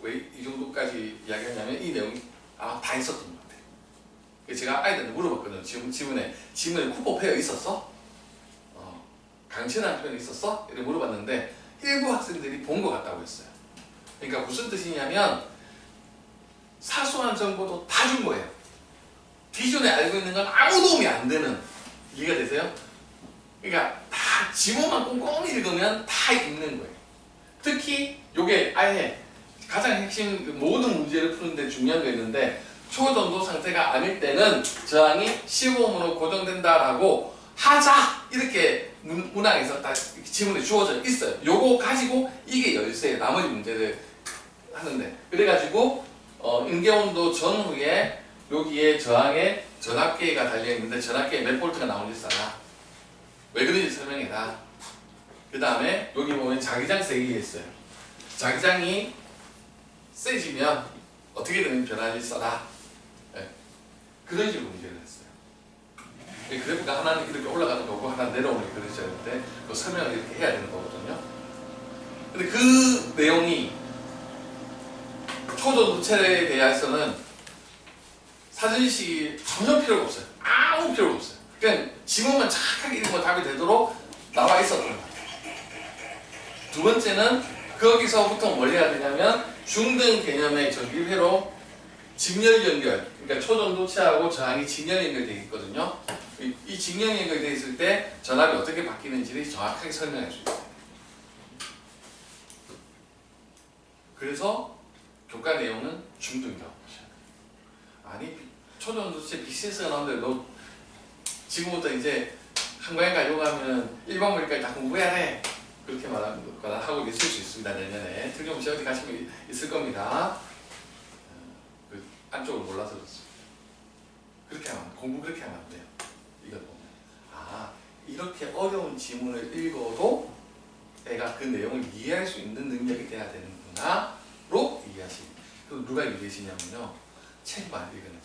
왜 이 정도까지 이야기하냐면 이 내용이 다 있었던 것 같아요. 제가 아이들한테 물어봤거든요. 지문에 쿠퍼 페어 있었어? 강체라는 표현이 있었어? 이렇게 물어봤는데 일부 학생들이 본 것 같다고 했어요. 그러니까 무슨 뜻이냐면 사소한 정보도 다 준 거예요. 기존에 알고 있는 건 아무 도움이 안 되는. 이해가 되세요? 그러니까 다 지문만 꼼꼼히 읽으면 다 읽는 거예요. 특히 이게 아예 가장 핵심 모든 문제를 푸는데 중요한 게 있는데 초전도 상태가 아닐 때는 저항이 15ohm으로 고정된다라고 하자 이렇게 문항에서 딱 지문에 주어져 있어요. 요거 가지고 이게 열쇠예요. 나머지 문제를 하는데 그래가지고 인계온도 전후에 여기에 저항에 전압계가 달려있는데 전압계에 몇 볼트가 나오는지 써라. 왜 그런지 설명해라. 그 다음에 여기 보면 자기장 세기가 있어요. 자기장이 세지면 어떻게 되는지 변화를 써라. 네. 그런 식으로 문제를 했어요. 그래프가 하나는 이렇게 올라가는 거고 하나 내려오는 게 그려져 있는데 그 설명을 이렇게 해야 되는 거거든요. 근데 그 내용이 초전도체에 대해서는 사전식이 전혀 필요가 없어요. 아무 필요가 없어요. 그냥 지문만 착하게 읽으면 답이 되도록 나와 있었던 것 같아요. 두 번째는 거기서부터 뭘 해야 되냐면 중등 개념의 전기회로 직렬 연결, 그러니까 초전도체하고 저항이 직렬 연결되어 있거든요. 이 직렬 연결되어 있을 때 전압이 어떻게 바뀌는지를 정확하게 설명해 줄 거예요. 그래서 교과 내용은 중등이라고 보셔야 돼요. 아니 초전도체 BCS가 나오는데 너 지금부터 이제 한과에 가려고 하면 일반 물리까지 다 공부해야 돼. 그렇게 말하거나 하고 있을 수 있습니다. 내년에 특정시 어디 가시면 있을 겁니다. 그 안쪽을 몰라서 그렇습니다. 그렇게 하면 공부 그렇게 하면 안 돼요. 이걸 보면 이렇게 어려운 지문을 읽어도 애가 그 내용을 이해할 수 있는 능력이 돼야 되는구나로 이해하십니다. 그리고 누가 이해하시냐면요. 책 많이 읽은 애들이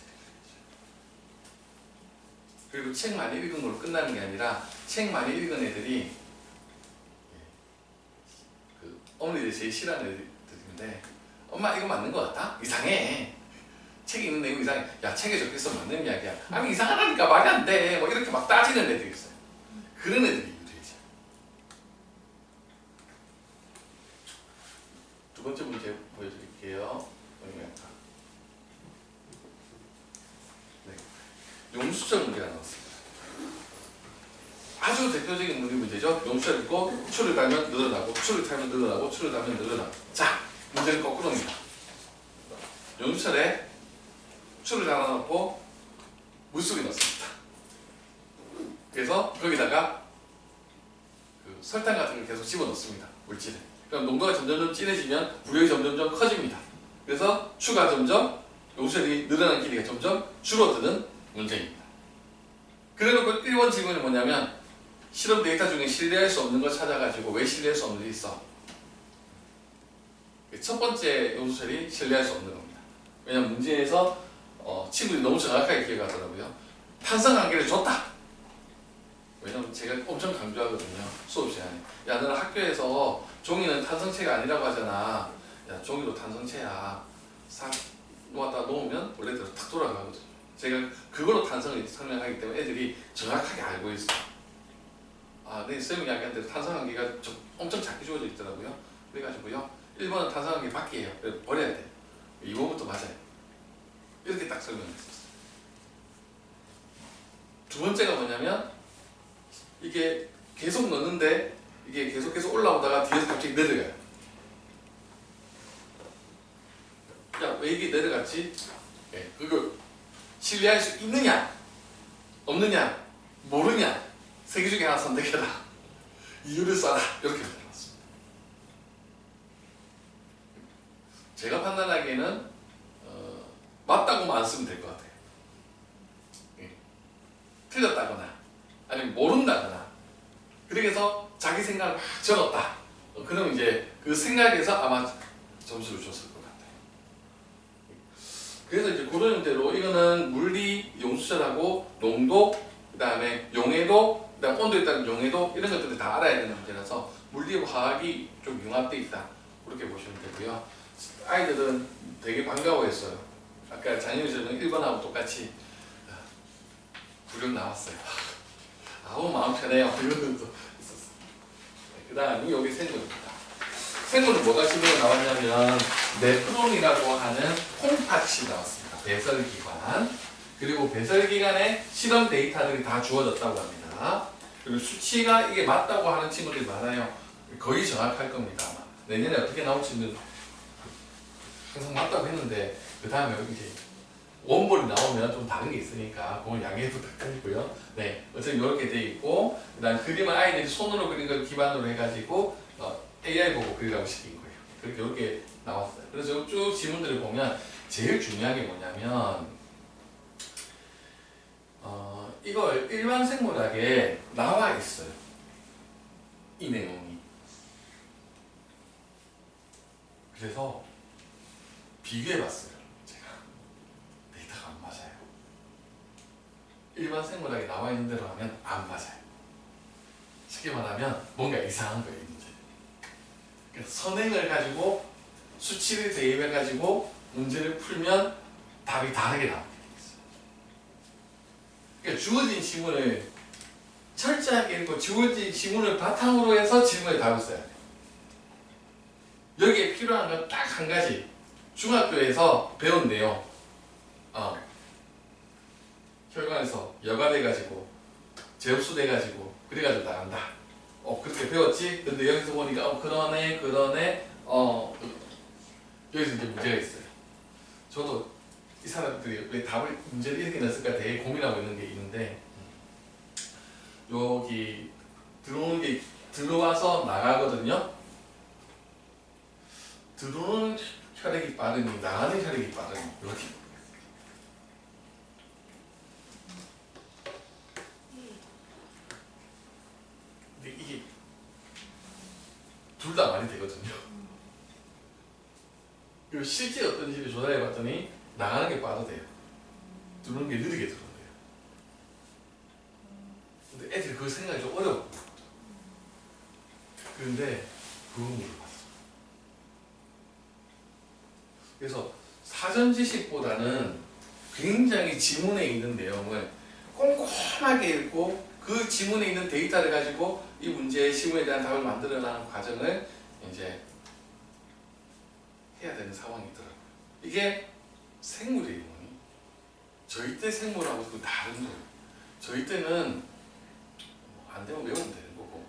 그리고 책 많이 읽은 걸로 끝나는 게 아니라 책 많이 읽은 애들이 어머니들이 제일 싫어하는 애들인데 엄마 이거 맞는 거 같아? 이상해. 책에 있는 내용 이상해. 야 책에 적혀있어 맞는 이야기야. 아니 이상하다니까 말이 안 돼. 뭐 이렇게 막 따지는 애들이 있어요. 그런 애들이 유리해져. 두 번째 문제 보여드릴게요. 네. 용수철 문제가 나왔습니다. 아주 대표적인 문제죠. 용수철 있고 추를 달면 늘어나고 추를 타면 늘어나고 추를 달면 늘어나고. 자, 문제는 거꾸로입니다. 용수철에 추를 달아놓고 물속에 넣습니다. 그래서 거기다가 그 설탕 같은 걸 계속 집어넣습니다. 물질에. 그럼 농도가 점점 진해지면 부력이 점점 커집니다. 그래서 추가 점점 용수철이 늘어나는 길이가 점점 줄어드는 문제입니다. 그래놓고 1번 질문이 뭐냐면 실험 데이터 중에 신뢰할 수 없는 걸 찾아가지고 왜 신뢰할 수 없는 게 있어? 첫 번째 용수철이 신뢰할 수 없는 겁니다. 왜냐면 문제에서 친구들이 너무 정확하게 기억하더라고요. 탄성 관계를 줬다. 왜냐면 제가 엄청 강조하거든요. 수업 시간에. 야 너는 학교에서 종이는 탄성체가 아니라고 하잖아. 야 종이도 탄성체야. 싹 놓았다 놓으면 원래대로 탁 돌아가거든요. 제가 그걸로 탄성을 설명하기 때문에 애들이 정확하게 알고 있어요. 아, 네, 쌤이 이야기한 대로 탄성관계가 엄청 작게 주어져 있더라고요. 그래가지고요. 1번은 탄성관계 밖이에요. 버려야 돼요. 2번부터 맞아요. 이렇게 딱 설명했었어요. 두 번째가 뭐냐면 이게 계속 넣는데 이게 계속 올라오다가 뒤에서 갑자기 내려가요. 야, 왜 이게 내려갔지? 네, 그걸 신뢰할 수 있느냐? 없느냐? 모르냐? 세 개 중에 하나 선택해라. 이유를 써라. 이렇게 나왔습니다. 제가 판단하기에는 맞다고만 쓰면 될 것 같아요. 틀렸다거나 아니면 모른다거나 그래서 자기 생각을 막 적었다. 그럼 이제 그 생각에서 아마 점수를 줬을 것 같아요. 그래서 이제 그런 대로 이거는 물리 용수철하고 농도, 그 다음에 용해도, 그 다음 온도에 따른 용해도 이런 것들을 다 알아야 되는 문제라서 물리와 화학이 좀 융합되어 있다. 그렇게 보시면 되고요. 아이들은 되게 반가워했어요. 아까 장현수는 1번하고 똑같이 부력 나왔어요. 아우 마음 편해요. 이런 것도 있었어요. 그 다음에 여기 생물입니다. 생물은 뭐가 질문에 나왔냐면 네프론이라고 하는 콩팥이 나왔습니다. 배설기관. 그리고 배설기관에 실험 데이터들이 다 주어졌다고 합니다. 그리고 수치가 이게 맞다고 하는 친구들이 많아요. 거의 정확할 겁니다. 아마. 내년에 어떻게 나올지는 항상 맞다고 했는데 그 다음에 이제 원본이 나오면 좀 다른 게 있으니까 그건 양해 부탁드리고요. 네, 어쨌든 이렇게 돼 있고 그다음 그림은 아이들이 손으로 그린 걸 기반으로 해가지고 AI 보고 그리라고 시킨 거예요. 그렇게 이렇게 나왔어요. 그래서 쭉 지문들을 보면 제일 중요한 게 뭐냐면 이걸 일반 생물학에 나와 있어요. 이 내용이. 그래서 비교해봤어요. 제가. 데이터가 안 맞아요. 일반 생물학에 나와 있는 대로 하면 안 맞아요. 쉽게 말하면 뭔가 이상한 거예요. 문제. 그래서 선행을 가지고 수치를 대입해가지고 문제를 풀면 답이 다르게 나옵니다. 그러니까 주어진 지문을 철저하게 읽고 주어진 지문을 바탕으로 해서 질문에 답을 써야 돼요. 여기에 필요한 건 딱 한 가지. 중학교에서 배운 내용. 혈관에서 여과돼가지고 재흡수돼가지고 그래가지고 나간다. 그렇게 배웠지? 근데 여기서 보니까 그러네 여기서 이제 문제가 있어요. 저도 이 사람들이 왜 답을 문제를 이렇게 냈을까 되게 고민하고 있는 게 있는데 여기 들어오는 게 들어와서 나가거든요. 들어오는 혈액이 빠르니 나가는 혈액이 빠르니 이렇게. 근데 이게 둘 다 말이 되거든요. 그리고 실제 어떤지를 조사해 봤더니 나가는 게 빠르대요. 들어오는 게 느리게 들어온대요. 근데 애들이 그 생각이 좀 어려워. 그런데 그거 물어봤어. 그래서 사전 지식보다는 굉장히 지문에 있는 내용을 꼼꼼하게 읽고 그 지문에 있는 데이터를 가지고 이 문제의 시문에 대한 답을 만들어가는 과정을 이제 해야 되는 상황이더라고요. 이게 생물이에요. 저희 때 생물하고 그 다른 거예요. 저희 때는 안 되면 외우면 되는 거고,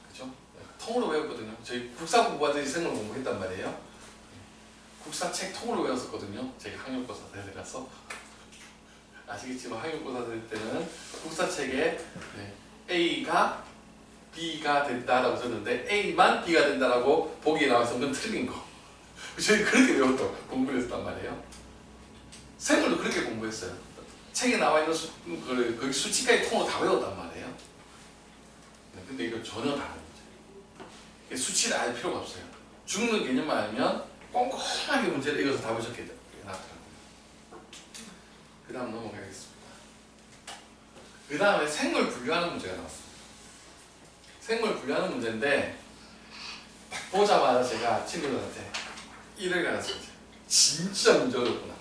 그죠? 통으로 외웠거든요. 저희 국사 공부하듯이 생물 공부했단 말이에요. 국사 책 통으로 외웠었거든요. 제가 학력고사 들어가서 아시겠지만 학력고사 들 때는 국사 책에 A가 B가 된다라고 썼는데 A만 B가 된다라고 보기에 나와서 그건 틀린 거. 저희 그렇게 외웠던 공부를 했단 말이에요. 생물도 그렇게 공부했어요. 책에 나와 있는 거기 수치까지 통으로 다 외웠단 말이에요. 근데 이거 전혀 다른 거죠. 수치를 알 필요가 없어요. 죽는 개념만 알면 꼼꼼하게 문제를 읽어서 답을 적게 해놨더라고요. 그 다음 넘어가겠습니다. 그 다음에 생물 분류하는 문제가 나왔어요. 생물 분류하는 문제인데 딱 보자마자 제가 친구들한테 이를 가르쳤어요. 진짜 문제 어렵구나.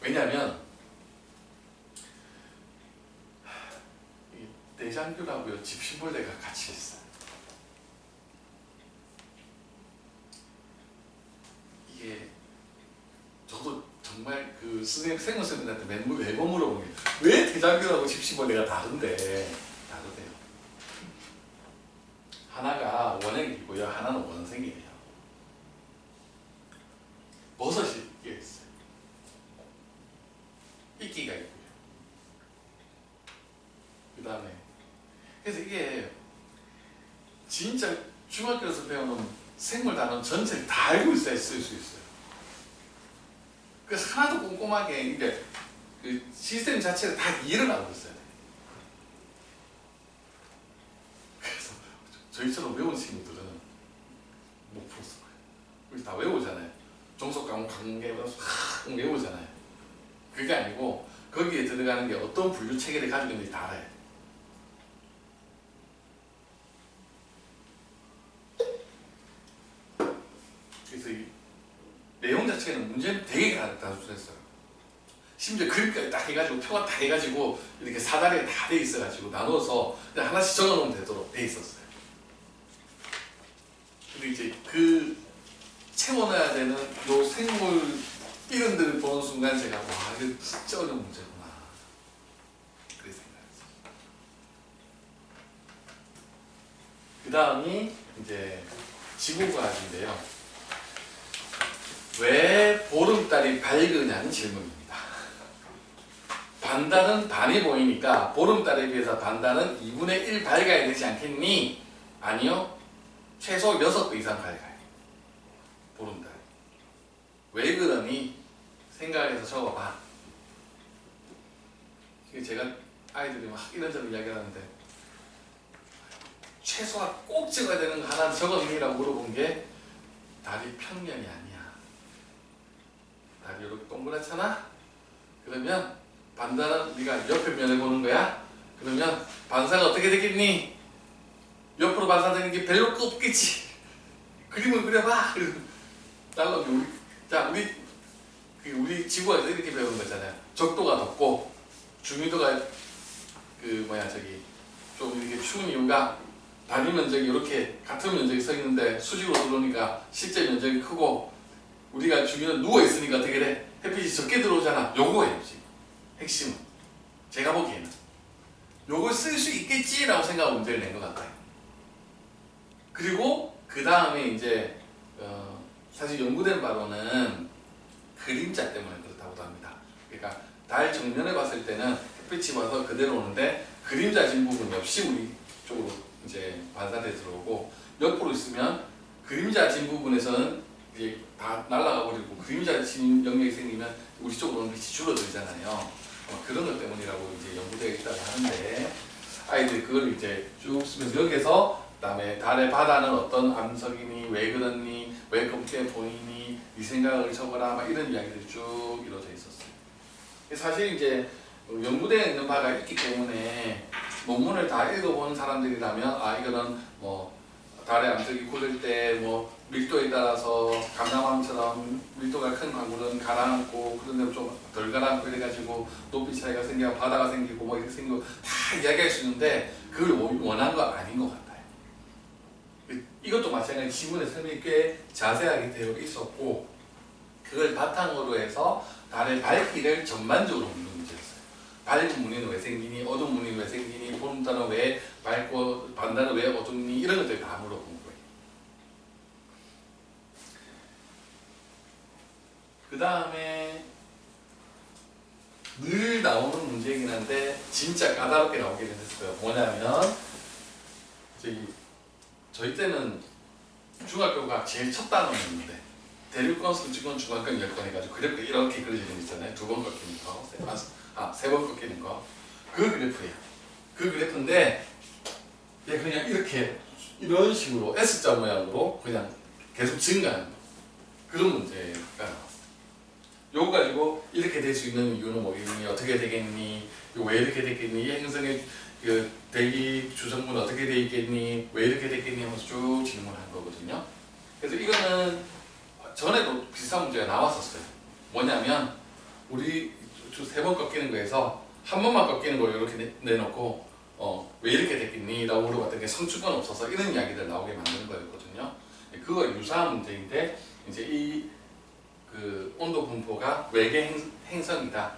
왜냐하면 내장교라고요. 집신벌레가 같이 있어요. 이게 저도 정말 그 생물 선생님한테 매번 물어보는 게 왜 대장교라고 집신벌레가 다른데요. 하나가 원형이고요. 하나는 원생이에요. 버섯이 있어요. 이끼가 있고요. 그 다음에 그래서 이게 진짜 중학교에서 배우는 생물 단어 전체를 다 알고 있어야 쓸 수 있어요. 그래서 하나도 꼼꼼하게 이게 그 시스템 자체를 다 이해를 하고 있어야 돼요. 그래서 저희처럼 외운 친구들은 못 풀었어요. 우리 다 외우잖아요. 종속 과목 관계 외우잖아요. 그게 아니고 거기에 들어가는 게 어떤 분류 체계를 가지고 있는지 다 알아요. 그래서 이 내용 자체는 문제는 되게 단순했어요. 심지어 그림까지 딱 해가지고 표가 다 해가지고 이렇게 사다리가 다 돼 있어가지고 나눠서 그냥 하나씩 적어놓으면 되도록 돼 있었어요. 근데 이제 그 채워넣어야 되는 요 생물 이름들을 보는 순간 제가 와 이거 진짜 어려운 문제구나 그렇게 생각했어요. 그 다음이 이제 지구과학인데요. 왜 보름달이 밝으냐는 질문입니다. 반달은 반이 보이니까 보름달에 비해서 반달은 2분의 1 밝아야 되지 않겠니? 아니요. 최소 6배 이상 밝아요. 보름달. 왜 그러니? 생각해서 적어봐. 제가 아이들이 막 이런저런 이야기하는데 최소한 꼭 적어야 되는 거 하나 적었니? 라고 물어본 게 달이 평면이 아니야. 달이 이렇게 동그랗잖아? 그러면 반달은 네가 옆에 면을 보는 거야? 그러면 반사가 어떻게 되겠니? 옆으로 반사되는 게 별로 없겠지. 그림을 그려봐. 우리 지구에서 이렇게 배우는 거잖아요. 적도가 덥고 중위도가 좀 이렇게 추운 이유가 단위 면적이 이렇게 같은 면적이 서 있는데 수직으로 들어오니까 실제 면적이 크고 우리가 중위는 누워 있으니까 어떻게 돼? 햇빛이 적게 들어오잖아. 요거예요 지금 핵심은. 제가 보기에는 요걸 쓸 수 있겠지라고 생각하고 문제를 낸 것 같아요. 그리고 그 다음에 이제 사실 연구된 바로는 그림자 때문에 그렇다고도 합니다. 그러니까 달 정면에 봤을 때는 햇빛이 와서 그대로 오는데 그림자 진 부분 없이 우리 쪽으로 이제 반사돼 들어오고 옆으로 있으면 그림자 진 부분에서는 이제 다 날아가 버리고 그림자 진 영역이 생기면 우리 쪽으로 오는 빛이 줄어들잖아요. 그런 것 때문이라고 이제 연구되어 있다고 하는데 아이들이 그걸 이제 쭉 쓰면서 여기서 그다음에 달의 바다는 어떤 암석이니 왜 그렇니 왜 그렇게 보이니 네 생각을 적어라 막 이런 이야기들이 쭉 이루어져 있었어요. 사실 이제 연구되어 있는 바가 있기 때문에 논문을 다 읽어본 사람들이라면 아 이거는 뭐 달의 암석이 굳을 때 뭐 밀도에 따라서 감나무처럼 밀도가 큰 광물은 가라앉고 그런 데는 좀 덜 가라앉고 이래가지고 높이 차이가 생기고 바다가 생기고 뭐 이렇게 생기고 다 이야기할 수 있는데 그걸 원한 거 아닌 것 같아요. 이것도 마찬가지로 지문의 설명이 꽤 자세하게 되어 있었고 그걸 바탕으로 해서 달의 밝기를 전반적으로 묻는 문제였어요. 밝은 무늬는 왜 생기니, 어두운 무늬는 왜 생기니, 보름달은 왜 밝고 반달은 왜 어둡니 이런 것들 다 물어본 거예요. 그 다음에 늘 나오는 문제이긴 한데 진짜 까다롭게 나오기는 했어요. 뭐냐면 저희 때는 중학교가 제일 첫 단원이었는데 대륙권, 서쪽권, 중간권, 열권 해가지고 그래프 이렇게 그려지는 거 있잖아요. 두 번 꺾이는 거, 세 번 꺾이는 거. 그 그래프예요. 그 그래프인데 얘 그냥 이렇게 이런 식으로 S자 모양으로 그냥 계속 증가하는 거. 그런 문제가 나왔어요. 요거 가지고 이렇게 될 수 있는 이유는 뭐겠니? 어떻게 되겠니? 왜 이렇게 됐겠니? 이 행성의 그 대기 주성분 어떻게 돼 있겠니? 왜 이렇게 됐겠니? 하면서 쭉 질문한 거거든요. 그래서 이거는 전에도 비슷한 문제가 나왔었어요. 뭐냐면 우리 세 번 꺾이는 거에서 한 번만 꺾이는 걸 이렇게 내놓고 왜 이렇게 됐겠니? 라고 물어봤던 게 성축은 없어서 이런 이야기들 나오게 만드는 거였거든요. 그거 유사한 문제인데 이제 이 그 온도 분포가 외계 행성이다.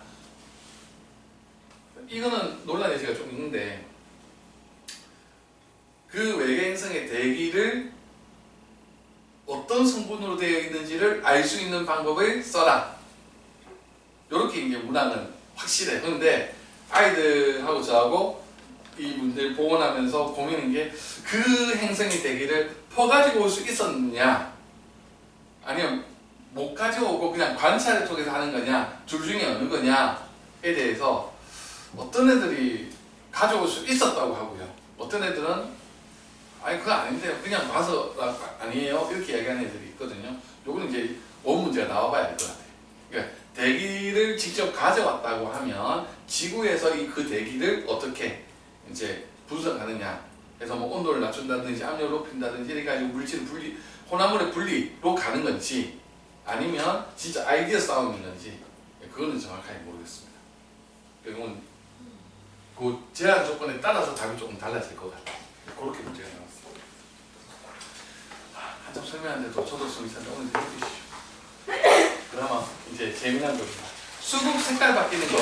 이거는 논란의 여지가 좀 있는데 그 외계 행성의 대기를 어떤 성분으로 되어 있는지를 알 수 있는 방법을 써라. 이렇게 이제 문항은 확실해. 그런데 아이들하고 저하고 이 문제를 복원하면서 고민한 게 그 행성의 대기를 퍼가지고 올 수 있었느냐 아니면 못 가져오고 그냥 관찰을 통해서 하는 거냐 둘 중에 어느 거냐에 대해서 어떤 애들이 가져올 수 있었다고 하고요. 어떤 애들은 아니 그거 아닌데요. 그냥 봐서 아니에요. 이렇게 얘기하는 애들이 있거든요. 요거는 이제 원 문제가 나와봐야 될 것 같아요. 그러니까 대기를 직접 가져왔다고 하면 지구에서 그 대기를 어떻게 이제 분석하느냐. 그래서 뭐 온도를 낮춘다든지 압력을 높인다든지 이렇게 가지고 물질 분리, 혼합물의 분리로 가는 건지 아니면 진짜 아이디어 싸움인 건지 그거는 정확하게 모르겠습니다. 이건 그 제한 조건에 따라서 답이 조금 달라질 것 같아요. 그렇게 문제가 나왔습니다. 한참 설명하는데도 저도 좀 있었는데 오늘 해주시죠. 그나마 이제 재미난 겁니다. 수국 색깔 바뀌는 거.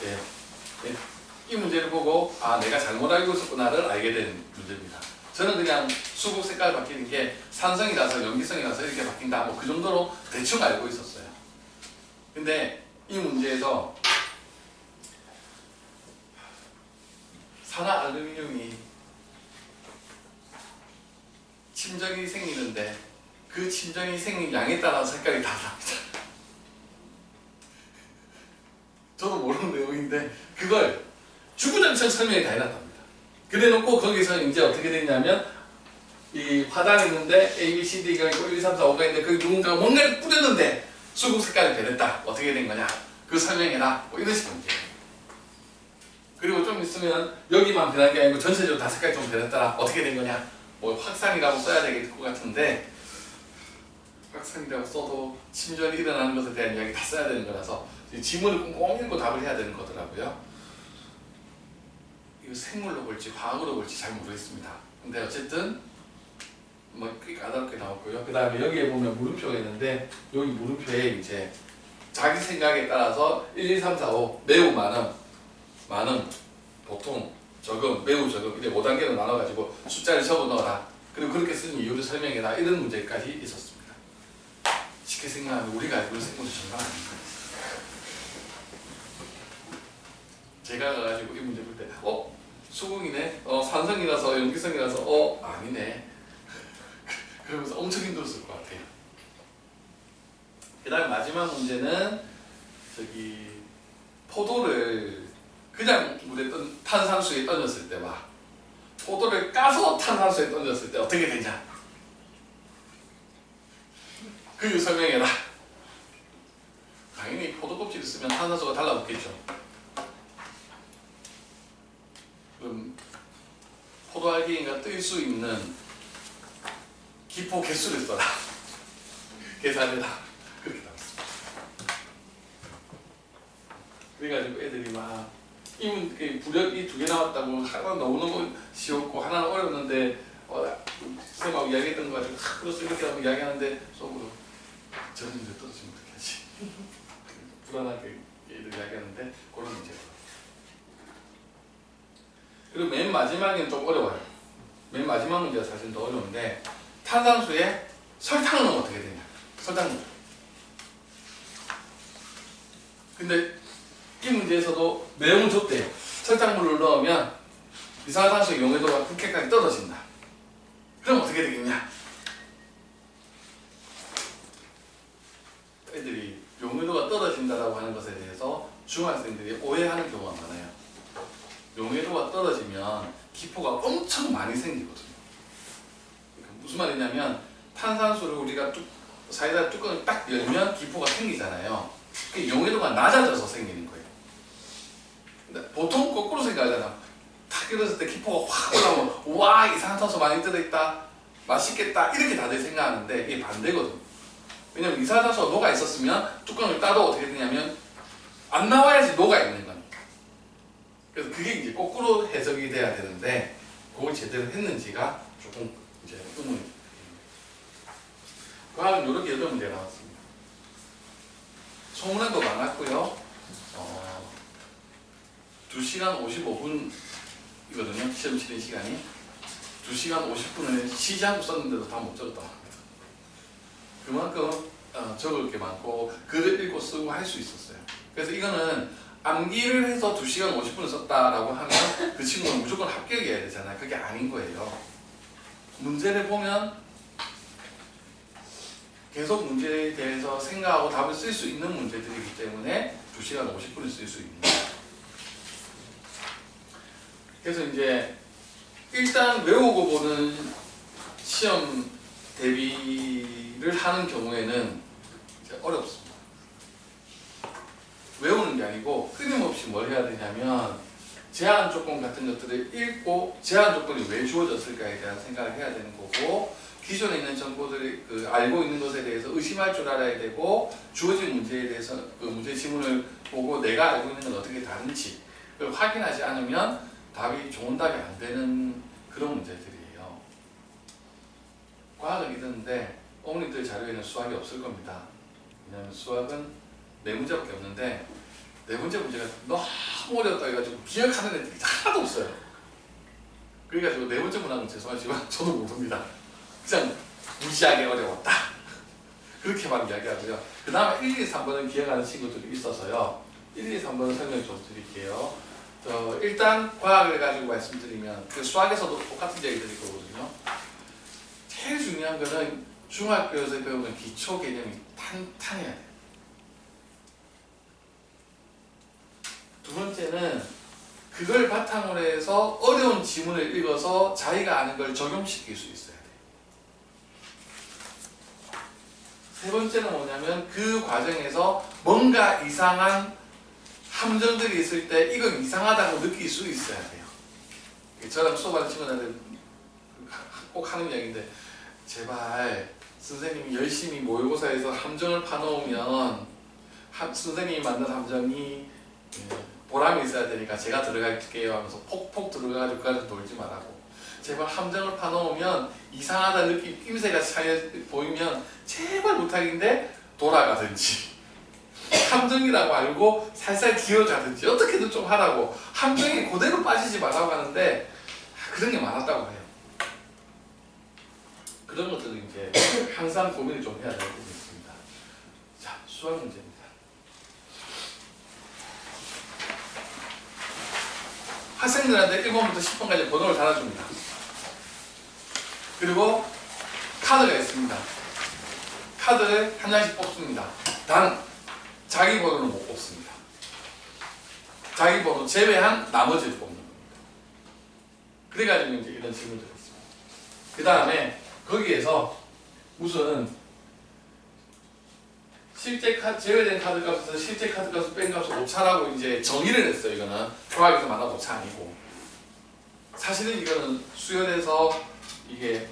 네. 네. 이 문제를 보고 아 내가 잘못 알고 있었구나를 알게 된 문제입니다. 저는 그냥 수국 색깔 바뀌는 게 산성이라서 염기성이라서 이렇게 바뀐다 뭐 그 정도로 대충 알고 있었어요. 근데 이 문제에서 산화 알루미늄이 침정이 생기는데 그 침정이 생긴 양에 따라서 색깔이 다릅니다. 저도 모르는 내용인데 그걸 주구장창 설명이 다 해놨답니다. 그래놓고 거기서 이제 어떻게 됐냐면 이 화단이 있는데 A, B, C, D가 있고 1, 2, 3, 4, 5가 있는데 거기 누군가가 뭔가를 뿌렸는데 수국 색깔이 변했다. 어떻게 된 거냐? 그 설명해라. 뭐 이런 식의 문제예요. 그리고 좀 있으면 여기만 변한 게 아니고 전체적으로 다 색깔이 좀 변했더라. 어떻게 된 거냐? 뭐 확산이라고 써야 될 것 같은데 확산이라고 써도 침전이 일어나는 것에 대한 이야기 다 써야 되는 거라서 지문을 꼼꼼히 읽고 답을 해야 되는 거더라고요. 이거 생물로 볼지 화학으로 볼지 잘 모르겠습니다. 근데 어쨌든 뭐 꽤 까다롭게 나왔고요. 그 다음에 여기에 보면 물음표가 있는데 여기 물음표에 이제 자기 생각에 따라서 1, 2, 3, 4, 5 매우 많음, 보통, 적음, 매우 적음 이렇게 5단계로 나눠가지고 숫자를 적어 넣어라. 그리고 그렇게 쓰는 이유를 설명해라. 이런 문제까지 있었습니다. 쉽게 생각하면 우리가 알고 있는 생물이 정말 아닙니다. 제가 가가지고 이 문제 볼 때 수국이네? 산성이라서 염기성이라서 아니네. 그러면서 엄청 힘들었을 것 같아요. 그 다음 마지막 문제는 포도를 그냥 물에 탄산수에 던졌을 때와 포도를 까서 탄산수에 던졌을 때 어떻게 되냐? 그 설명해라. 당연히 포도 껍질을 쓰면 탄산수가 달라붙겠죠. 그럼 포도알갱이가 뜰 수 있는 기포 개수를 써라. 계산해라. 그렇게 나왔습니다. 그래가지고 애들이 막 부력이 2개 나왔다고 하나는 너무너무 쉬웠고 하나는 어려웠는데 선생님하고 이야기했던 거 가지고 그래서 이렇게 하고 이야기하는데 속으로 저는 이제 떨어지면 어떻게 하지? 불안하게 애들 이야기하는데 그런 문제예요. 그리고 맨 마지막에는 좀 어려워요. 맨 마지막 문제가 사실 더 어려운데 탄산수에 설탕을 넣으면 어떻게 되냐? 설탕물. 근데 이 문제에서도 내용은 좁대요. 설탕물을 넣으면 이산화탄소의 용해도가 그렇게까지 떨어진다. 그럼 어떻게 되겠냐? 애들이 용해도가 떨어진다라고 하는 것에 대해서 중학생들이 오해하는 경우가 많아요. 용해도가 떨어지면 기포가 엄청 많이 생기거든요. 그러니까 무슨 말이냐면 탄산수를 우리가 사이다 뚜껑을 딱 열면 기포가 생기잖아요. 그게 용해도가 낮아져서 생기는 거예요. 근데 보통 거꾸로 생각하잖아. 탁 열었을 때 기포가 확 올라오면 와 이산화탄소 많이 들어있다 맛있겠다 이렇게 다들 생각하는데 이게 반대거든요. 왜냐면 이산화탄소가 녹아 있었으면 뚜껑을 따도 어떻게 되냐면 안 나와야지 녹아 있는 겁니다. 그래서 그게 이제 거꾸로 해석이 돼야 되는데 그걸 제대로 했는지가 조금 이제 의문이. 과학은 이렇게 8문제가 나왔습니다. 소문에도 많았고요. 2시간 55분이거든요. 시험 치는 시간이. 2시간 50분을 쉬지 않고 썼는데도 다 못 적었다고 합니다. 그만큼 적을 게 많고 글을 읽고 쓰고 할 수 있었어요. 그래서 이거는 암기를 해서 2시간 50분을 썼다라고 하면 그 친구는 무조건 합격이어야 되잖아요. 그게 아닌 거예요. 문제를 보면 계속 문제에 대해서 생각하고 답을 쓸 수 있는 문제들이기 때문에 2시간 50분을 쓸 수 있는 거예요. 그래서 이제 일단 외우고 보는 시험 대비를 하는 경우에는 이제 어렵습니다. 외우는 게 아니고 끊임없이 뭘 해야 되냐면 제한 조건 같은 것들을 읽고 제한 조건이 왜 주어졌을까에 대한 생각을 해야 되는 거고 기존에 있는 정보들을 알고 있는 것에 대해서 의심할 줄 알아야 되고 주어진 문제에 대해서 그 문제 지문을 보고 내가 알고 있는 건 어떻게 다른지 그걸 확인하지 않으면 답이 좋은 답이 안 되는 그런 문제들이에요. 과학은 이랬는데 어머니들 자료에는 수학이 없을 겁니다. 왜냐하면 수학은 4문제밖에 없는데 4문제 문제가 너무 어렵다 해가지고 기억하는 애들이 하나도 없어요. 그래가지고 4문제 문항은 죄송하지만 저도 모릅니다. 그냥 무시하게 어려웠다. 그렇게만 이야기하고요. 그 다음에 1, 2, 3번은 기억하는 친구들이 있어서요. 1, 2, 3번은 설명 좀 드릴게요. 일단 과학을 가지고 말씀드리면 그 수학에서도 똑같은 얘기들이 거거든요. 제일 중요한 거는 중학교에서 배우는 기초 개념이 탄탄해야 돼요. 두 번째는 그걸 바탕으로 해서 어려운 지문을 읽어서 자기가 아는 걸 적용시킬 수 있어야 돼요. 세 번째는 뭐냐면 그 과정에서 뭔가 이상한 함정들이 있을 때 이건 이상하다고 느낄 수 있어야 돼요. 저랑 수업하는 친구들한테 꼭 하는 이야기인데 제발 선생님이 열심히 모의고사에서 함정을 파놓으면 선생님이 만든 함정이 보람이 있어야 되니까 제가 들어갈게요 하면서 폭폭 들어가가지고 그까지 놀지 말라고. 제발 함정을 파놓으면 이상하다 느낌, 낌새가 보이면 제발 부탁인데 돌아가든지 함정이라고 알고 살살 기어가든지 어떻게든 좀 하라고. 함정이 그대로 빠지지 말라고 하는데 그런 게 많았다고 해요. 그런 것들은 이제 항상 고민을 좀 해야 될 부분이 있습니다. 자, 수학 문제입니다. 학생들한테 1번부터 10번까지 번호를 달아줍니다. 그리고 카드가 있습니다. 카드를 한 장씩 뽑습니다. 단 자기 번호는 못 뽑습니다. 자기 번호 제외한 나머지를 뽑는 겁니다. 그래가지고 이제 이런 질문들이 있습니다. 그 다음에 거기에서 무슨 실제 제외된 카드 값에서 실제 카드 값을 뺀 값을 오차라고 이제 정의를 했어요. 이거는 수학에서 말하는 오차 아니고 사실은 이거는 수열에서 이게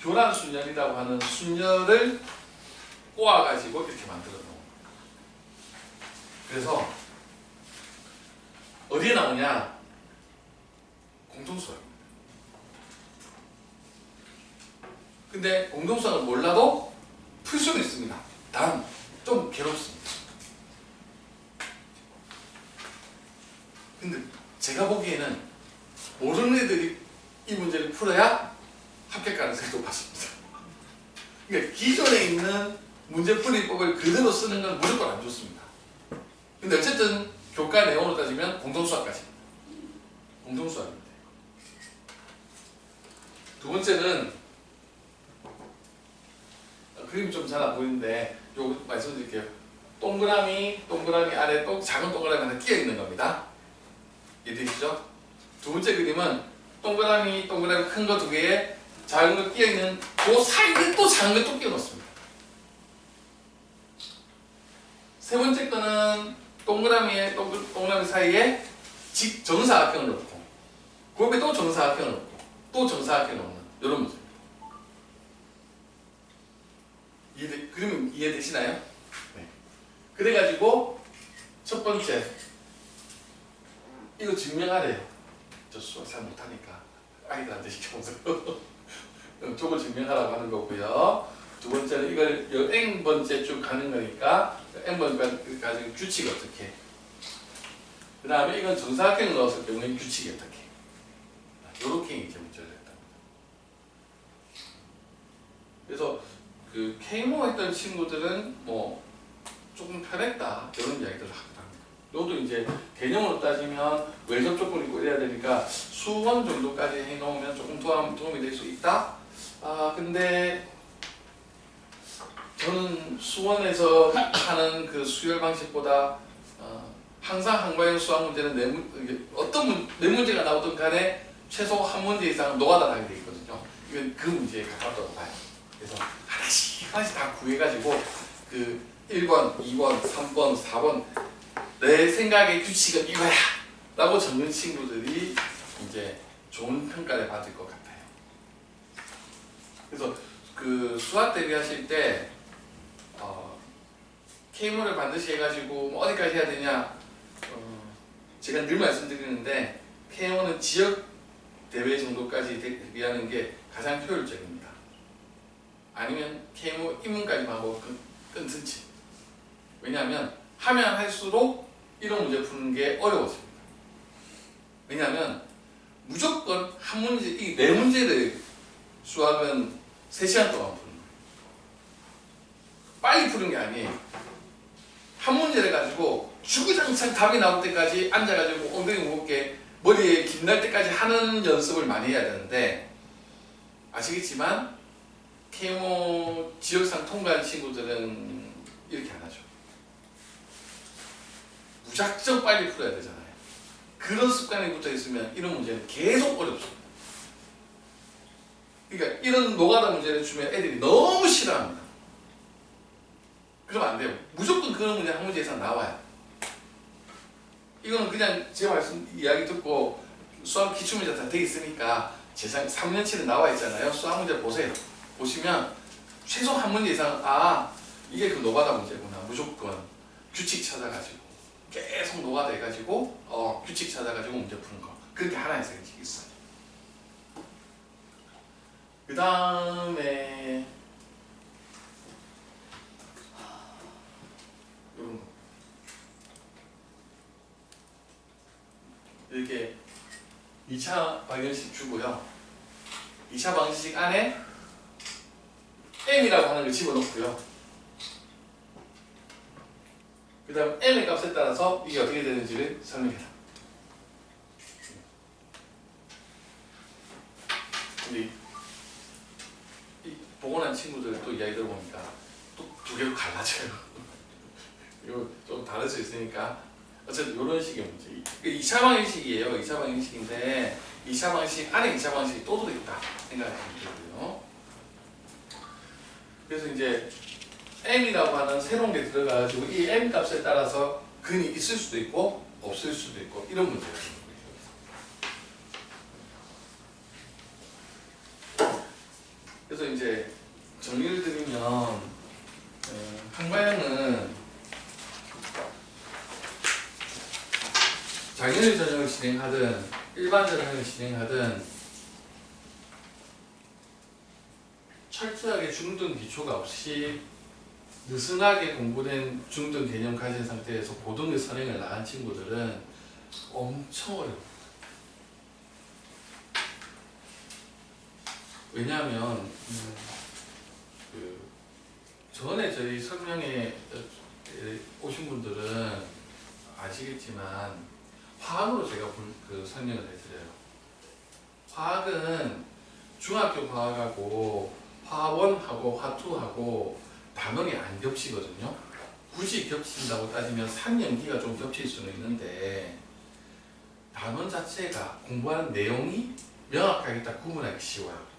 교란 순열이라고 하는 순열을 꼬아가지고 이렇게 만들어 놓은 거예요. 그래서 어디에 나오냐? 공통수학입니다. 근데 공통수학을 몰라도 풀 수는 있습니다. 단 좀 괴롭습니다. 근데 제가 보기에는 모르는 애들이 이 문제를 풀어야 합격 가능성이 높았습니다. 그러니까 기존에 있는 문제풀이법을 그대로 쓰는 건 무조건 안 좋습니다. 근데 어쨌든 교과 내용으로 따지면 공통수학까지입니다. 공통수학입니다. 두 번째는 그림이 좀 잘 안 보이는데 요거 말씀드릴게요. 동그라미 안에 작은 동그라미 하나 끼어 있는 겁니다. 이해되시죠? 두 번째 그림은 동그라미 큰 거 두 개에 작은 거 끼어 있는 그 사이에 또 작은 거 또 끼워 넣습니다. 세 번째 거는 동그라미 사이에 정사각형을 넣고 그 옆에 또 정사각형을 넣고 또 정사각형을 넣는 이런 문제입니다. 그림 이해되시나요? 네. 그래가지고 첫 번째 이거 증명하래요. 저 수학 잘 못하니까 아이들한테 시켜서 저걸 증명하라고 하는 거고요. 두 번째는 이걸 n번째 쭉 가는 거니까 n번까지 가지고 규칙이 어떻게, 그 다음에 이건 정사각형을 넣었을 경우에 규칙이 어떻게, 이렇게 이제 문제를 했답니다. 그래서 그 K모 했던 친구들은 뭐 조금 편했다 이런 이야기들을 하더라고요. 너도 이제 개념으로 따지면 외접 조건이 있고 이래야 되니까 수원 정도까지 해놓으면 조금 도움이 될 수 있다? 근데 저는 수원에서 하는 그 수열 방식보다 항상 한과형 수학 문제는 어떤 문제가 나오든 간에 최소 한 문제 이상은 노가다 하게 돼 있거든요. 이건 그 문제에 가깝다고 봐요. 그래서 하나씩 다 구해가지고 그 1번, 2번, 3번, 4번 내 생각의 규칙은 이거야 라고 적는 친구들이 이제 좋은 평가를 받을 것 같아요. 그래서 그 수학 대비하실 때 K모를 반드시 해가지고 뭐 어디까지 해야 되냐, 제가 늘 말씀드리는데 K모는 지역 대회 정도까지 대비하는 게 가장 효율적입니다. 아니면 K모 입문까지만 하고 끊든지. 왜냐하면 하면 할수록 이런 문제 푸는 게 어려워집니다. 왜냐하면 무조건 한 문제, 이 네 문제를 수학은 3시간 동안 푸는 거예요. 빨리 푸는 게 아니에요. 한 문제를 가지고 주구장창 답이 나올 때까지 앉아가지고 엉덩이 무겁게 머리에 김날 때까지 하는 연습을 많이 해야 되는데, 아시겠지만 K모 지역상 통과한 친구들은 이렇게 안 하죠. 무작정 빨리 풀어야 되잖아요. 그런 습관이 붙어 있으면 이런 문제는 계속 어렵습니다. 그러니까 이런 노가다 문제를 주면 애들이 너무 싫어합니다. 그러면 안 돼요. 무조건 그런 문제 한 문제 이상 나와요. 이거는 그냥 제 말씀 이야기 듣고 수학 기출문제 다 돼 있으니까 제 3년치는 나와 있잖아요. 수학 문제 보세요. 보시면 최소 한 문제 이상 이게 그 노가다 문제구나. 무조건 규칙 찾아가지고 계속 노가다 해가지고 규칙 찾아가지고 문제 푸는 거. 그렇게 하나 해서 있어요. 그 다음에 이런 거. 이렇게 2차 방정식 주고요. 2차 방정식 안에 m이라고 하는 걸 집어넣고요. 그 다음 m의 값에 따라서 이게 어떻게 되는지를 설명해라. 근데 이 복원한 친구들 또 이야기 들어보니까 또 두 개로 갈라져요. 이거 좀 다를 수 있으니까 어쨌든 이런 식의 문제. 2차 방정식이에요. 2차 방정식인데 2차 방정식 안에 2차 방정식이 또 들어있다 생각하시면 되고요. 그래서 이제 m이라고 하는 새로운 게 들어가가지고 이 m 값에 따라서 근이 있을 수도 있고 없을 수도 있고 이런 문제가 있는 거예요. 그래서 그래서 이제 정리를 드리면 한과형은 장애인 전형을 진행하든 일반 전형을 진행하든 철저하게 중등 기초가 없이 느슨하게 공부된 중등 개념 가진 상태에서 고등의 선행을 나간 친구들은 엄청 어려워요. 왜냐하면 전에 저희 설명회 오신 분들은 아시겠지만 화학으로 제가 설명을 해드려요. 화학은 중학교 화학하고 화1하고 화2하고 단원이 안 겹치거든요. 굳이 겹친다고 따지면 상연기가 좀 겹칠 수는 있는데 단원 자체가 공부하는 내용이 명확하게 딱 구분하기 쉬워요.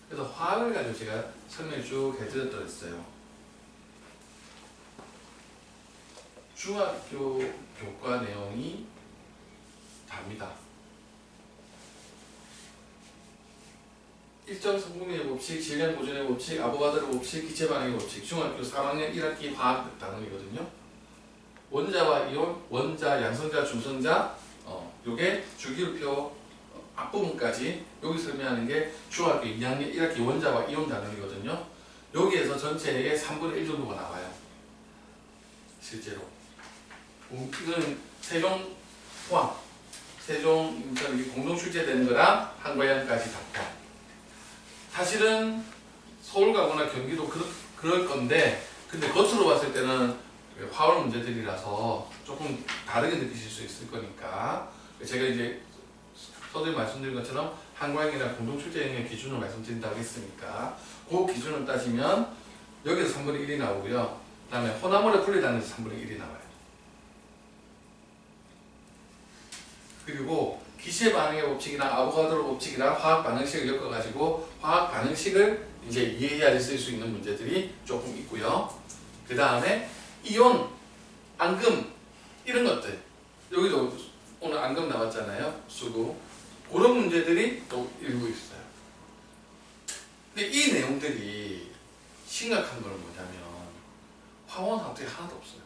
그래서 화학을 가지고 제가 설명을 쭉 해드렸어요. 중학교 교과 내용이 답니다. 일정 성분의 법칙, 질량 보존의 법칙, 아보가드로 법칙, 기체 반응의 법칙, 중학교 3학년 1학기 화학 단원이거든요. 원자와 이온, 원자, 양성자, 중성자, 요게 주기율표 앞부분까지 여기 설명하는 게 중학교 2학년 1학기 원자와 이온 단원이거든요. 여기에서 전체의 3분의 1 정도가 나와요. 실제로. 이거는 세종 포함, 세종 인천이 공동 출제되는 거랑 한과형까지 다 포함. 사실은 서울 가거나 경기도 그럴 건데, 근데 겉으로 봤을 때는 화월 문제들이라서 조금 다르게 느끼실 수 있을 거니까 제가 이제 서두에 말씀드린 것처럼 한과형이나 공동 출제형의 기준을 말씀드린다고 했으니까 그 기준을 따지면 여기서 3분의 1이 나오고요. 그 다음에 호나물에 풀리다는데서 3분의 1이 나와요. 그리고 기체 반응의 법칙이랑 아보가드로 법칙이랑 화학 반응식을 엮어가지고 화학 반응식을 이제 이해해야 쓸 수 있는 문제들이 조금 있고요. 그 다음에 이온, 앙금 이런 것들, 여기도 오늘 앙금 나왔잖아요. 수구. 그런 문제들이 또 일부 있어요. 근데 이 내용들이 심각한 건 뭐냐면 화원화투에 하나도 없어요.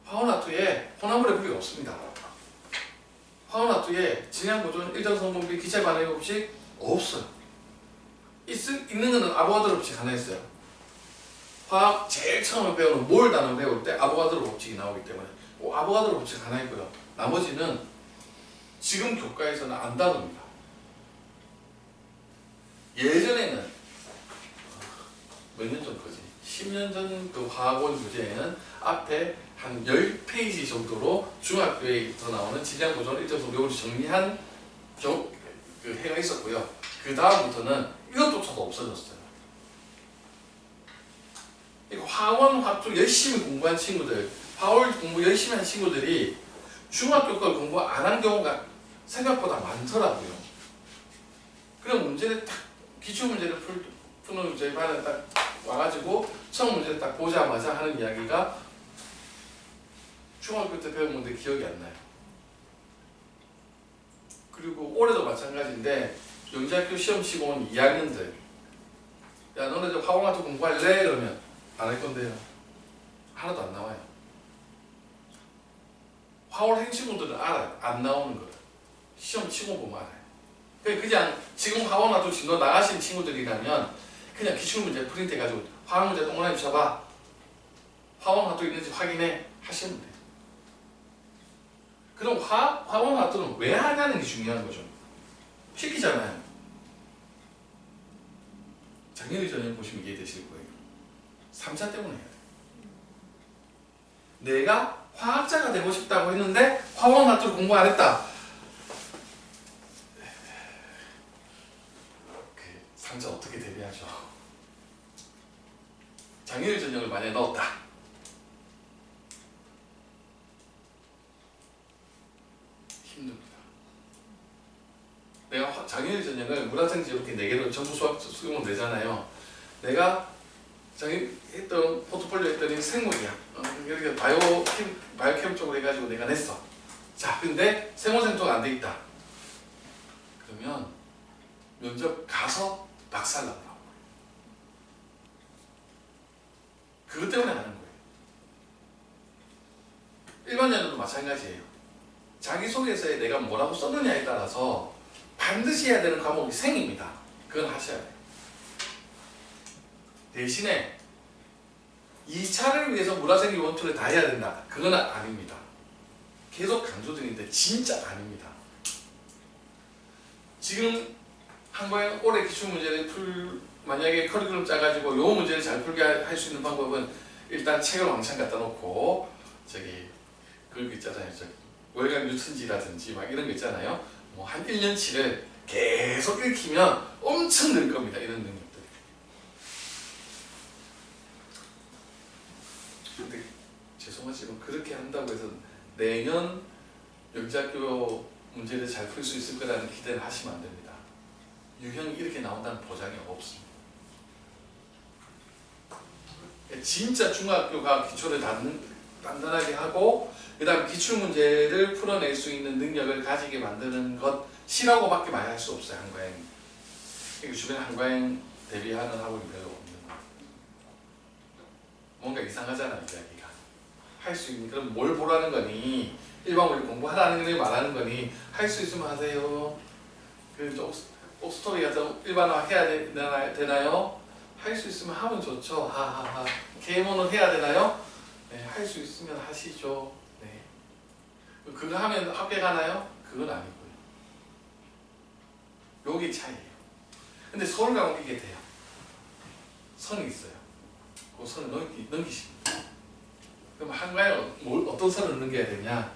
화원화투에 호나물의 분리가 없습니다. 화원화투에 질량보존, 일정성분비, 기체 반응의 법칙 없어요. 있는 거는 아보가드로 법칙 하나 있어요. 화학 제일 처음에 배우는 몰 단원 배울 때 아보가드로 법칙이 나오기 때문에 아보가드로 법칙 하나 있고요. 나머지는 지금 교과에서는 안 다룹니다. 예전에는 몇 년 전 거지? 10년 전 그 화학원 교재에는 앞에 한 10페이지 정도로 중학교에서 나오는 질량보존 일정성분을 정리한 그 해가 있었고요. 그 다음부터는 이것조차도 없어졌어요. 화원, 화투 열심히 공부한 친구들, 화월 공부 열심히 한 친구들이 중학교 걸 공부 안 한 경우가 생각보다 많더라고요. 그럼 문제를 딱, 기출문제를 푸는 저희 반에 딱 와가지고 처음 문제를 딱 보자마자 하는 이야기가 중학교 때 배운 건데 기억이 안 나요. 그리고 올해도 마찬가지인데 영재학교 시험 치고 온 2학년들, 야 너네 저 화공화투 공부할래? 그러면 안 할 건데요. 하나도 안 나와요. 화월 행시분들은 알아요. 안 나오는 거예요. 시험 치고 보면 알아요. 그냥 지금 화원화투 진도 나가신 친구들이라면 그냥 기출문제 프린트 해가지고 화학문제 동그라미 쳐봐. 화원화투 있는지 확인해 하시면 돼요. 그럼 화원화투는 왜 하냐는 게 중요한 거죠. 시키잖아요. 장현희 전형 보시면 이해되실 거예요. 3차 때문에 해야 돼요. 내가 화학자가 되고 싶다고 했는데 화원화투를 공부 안 했다. 상자 어떻게 대비하죠? 장현희 전형을 만약에 넣었다. 힘듭니다. 내가 장현희 전형을 문화생지 이렇게 4개로 전부 수학 쓰면 되잖아요. 내가 했던 포트폴리오 했더니 생물이야. 이렇게 바이오캠 쪽으로 해가지고 내가 냈어. 자, 근데 생물생토가 안 돼 있다. 그러면 면접 가서 박살 났다고. 그것 때문에 하는 거예요. 일반 연구도 마찬가지예요. 자기소개서에 내가 뭐라고 썼느냐에 따라서 반드시 해야 되는 과목이 생입니다. 그건 하셔야 돼요. 대신에 2차를 위해서 물화생기 원투를 다 해야 된다. 그건 아닙니다. 계속 강조드리는데 진짜 아닙니다. 지금 한과형 올해 기출문제를 만약에 커리큘럼 짜가지고 요 문제를 잘 풀게 할 수 있는 방법은 일단 책을 왕창 갖다 놓고 그런 거 있잖아요. 월간 뉴턴지라든지 막 이런 거 있잖아요. 뭐 한 1년치를 계속 읽히면 엄청 늘 겁니다. 이런 능력들. 근데 죄송하지만 그렇게 한다고 해서 내년 영재학교 문제를 잘 풀 수 있을 거라는 기대를 하시면 안 됩니다. 유형이 이렇게 나온다는 보장이 없습니다. 진짜 중학교가 기초를 단단하게 하고 그 다음 기출문제를 풀어낼 수 있는 능력을 가지게 만드는 것이라고밖에 말할 수 없어요. 한과행. 주변에 한과행 대비하는 학원이 별로 없는 거. 뭔가 이상하잖아요. 이야기가. 할 수 있는 그럼 뭘 보라는 거니? 일반 원리 공부하라는 걸 말하는 거니? 할 수 있으면 하세요. 옥스토리가 좀 일반화 해야 되나요? 할 수 있으면 하면 좋죠. 하하하. 계모는 해야 되나요? 네, 할 수 있으면 하시죠. 네. 그거 하면 합격하나요? 그건 아니고요. 요게 차이예요. 근데 서울 가면 이게 돼요. 선이 있어요. 그 선을 넘기십니다. 그럼 한가요? 어떤 선을 넘겨야 되냐?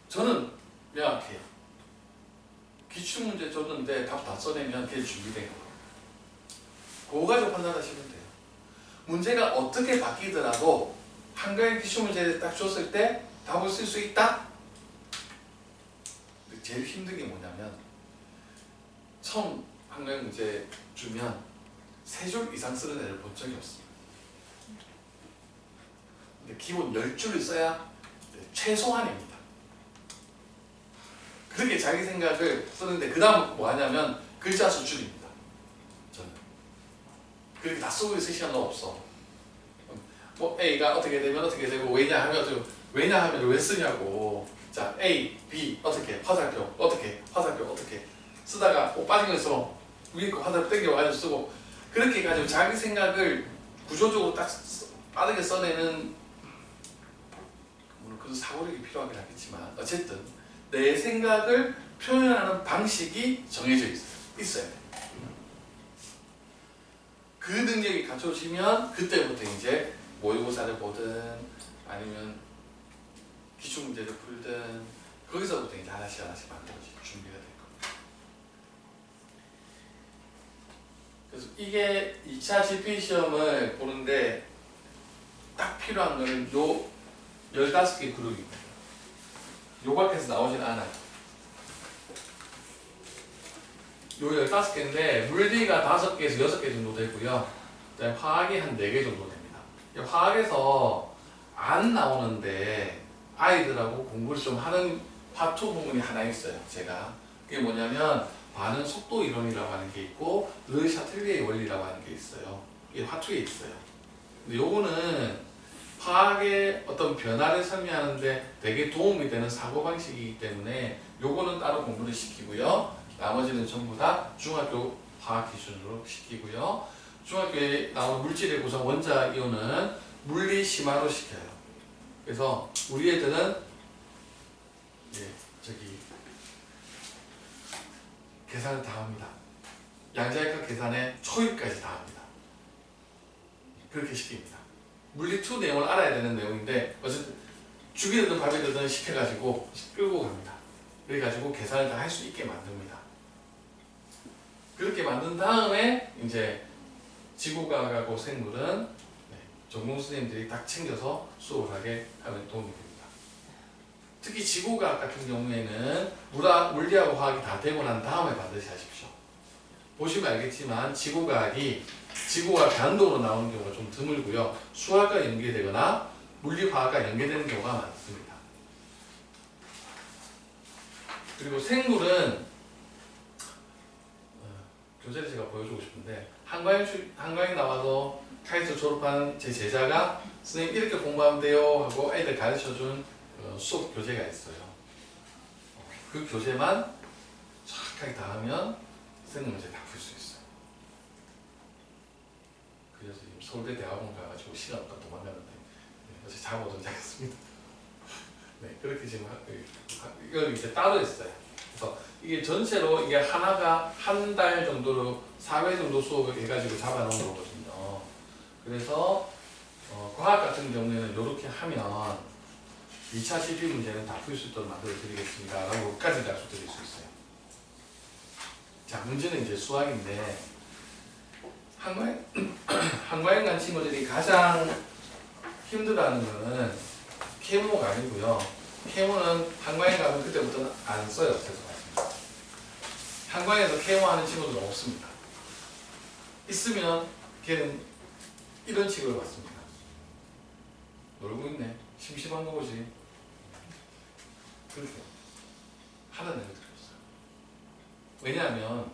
저는 명확해요. 기출문제 줬는데 답 다 써내면 그게 준비된 거예요. 그거 가지고 판단하시면 돼요. 문제가 어떻게 바뀌더라도 한가위 기출문제를 딱 줬을 때 답을 쓸 수 있다? 근데 제일 힘든 게 뭐냐면 처음 한가위 문제 주면 3줄 이상 쓰는 애를 본 적이 없습니다. 근데 기본 10줄을 써야 최소한입니다. 그렇게 자기 생각을 쓰는데 그 다음 뭐 하냐면 글자 수 줄입니다. 저는 그렇게 다 쓰고 있을 시간은 없어. 뭐 A가 어떻게 되면 어떻게 되고 왜냐하면 왜 쓰냐고. 자 A, B 어떻게 화살표 어떻게 화살표 어떻게 쓰다가 빠진 거 있으면 위에 거 화살표 당겨가지고 쓰고 그렇게 해가지고 자기 생각을 구조적으로 딱 빠르게 써내는 물론 그런 사고력이 필요하긴 하겠지만 어쨌든 내 생각을 표현하는 방식이 정해져 있어요. 그 능력이 갖춰지면 그때부터 이제 모의고사를 보든 아니면 기출문제를 풀든 거기서부터 이제 하나씩 만들어질 준비가 될 겁니다. 그래서 이게 2차 GP 시험을 보는데 딱 필요한 거는 요 15개 그룹입니다. 요 밖에서 나오진 않아요. 요 15개인데 물리가 5개에서 6개 정도 되고요. 그다음에 화학이 한 4개 정도 됩니다. 화학에서 안 나오는데 아이들하고 공부를 좀 하는 화투 부분이 하나 있어요. 제가 그게 뭐냐면 반응 속도 이론이라고 하는 게 있고 르 샤틀리에의 원리라고 하는 게 있어요. 이게 화투에 있어요. 근데 요거는 화학의 어떤 변화를 설명하는데 되게 도움이 되는 사고방식이기 때문에 요거는 따로 공부를 시키고요. 나머지는 전부 다 중학교 화학 기준으로 시키고요. 중학교에 나오는 물질의 구성 원자 이온은 물리 심화로 시켜요. 그래서 우리 애들은 계산을 다 합니다. 양자역학 계산에 초입까지 다 합니다. 그렇게 시킵니다. 물리2 내용을 알아야 되는 내용인데 어쨌든 죽이든 밥이든 시켜가지고 끌고 갑니다. 그래가지고 계산을 다 할 수 있게 만듭니다. 그렇게 만든 다음에 이제 지구과학하고 생물은 전공 선생님들이 딱 챙겨서 수업을 하게 하면 도움이 됩니다. 특히 지구과학 같은 경우에는 물리하고 화학이 다 되고 난 다음에 반드시 하십시오. 보시면 알겠지만 지구과학이 지구와 단독으로 나오는 경우가 좀 드물고요. 수학과 연계되거나 물리화학과 연계되는 경우가 많습니다. 그리고 생물은 교재를 제가 보여주고 싶은데 한과에 나와서 카이스트 졸업한 제 제자가 선생님 이렇게 공부하면 돼요 하고 애들 가르쳐준 수업 교재가 있어요. 그 교재만 정확하게 다 하면 선생님 문제 다 풀 수 있어요. 그래서 지금 서울대 대학원 가가지고 시간 없다 도망가는데 어제 자고 오도록 하겠습니다. 네, 그렇게 지금 이걸 이제 따로 했어요. 그래서 이게 전체로 이게 하나가 한 달 정도로 4회 정도 수업을 해가지고 잡아놓은 거거든요. 그래서 과학 같은 경우에는 이렇게 하면 2차 CP 문제는 다 풀 수 있도록 만들어 드리겠습니다. 라고 까지 약속 드릴 수 있어요. 자, 문제는 이제 수학인데 한과에 간 친구들이 가장 힘들어하는 거는 케모가 아니고요. 케모는 한과에 가면 그때부터는 안 써요. 죄송합니다. 한과에서 케모하는 친구들은 없습니다. 있으면 걔는 이런 식으로 받습니다. 놀고 있네. 심심한 거 보지. 그렇게 하라는 걸 드렸어요. 왜냐하면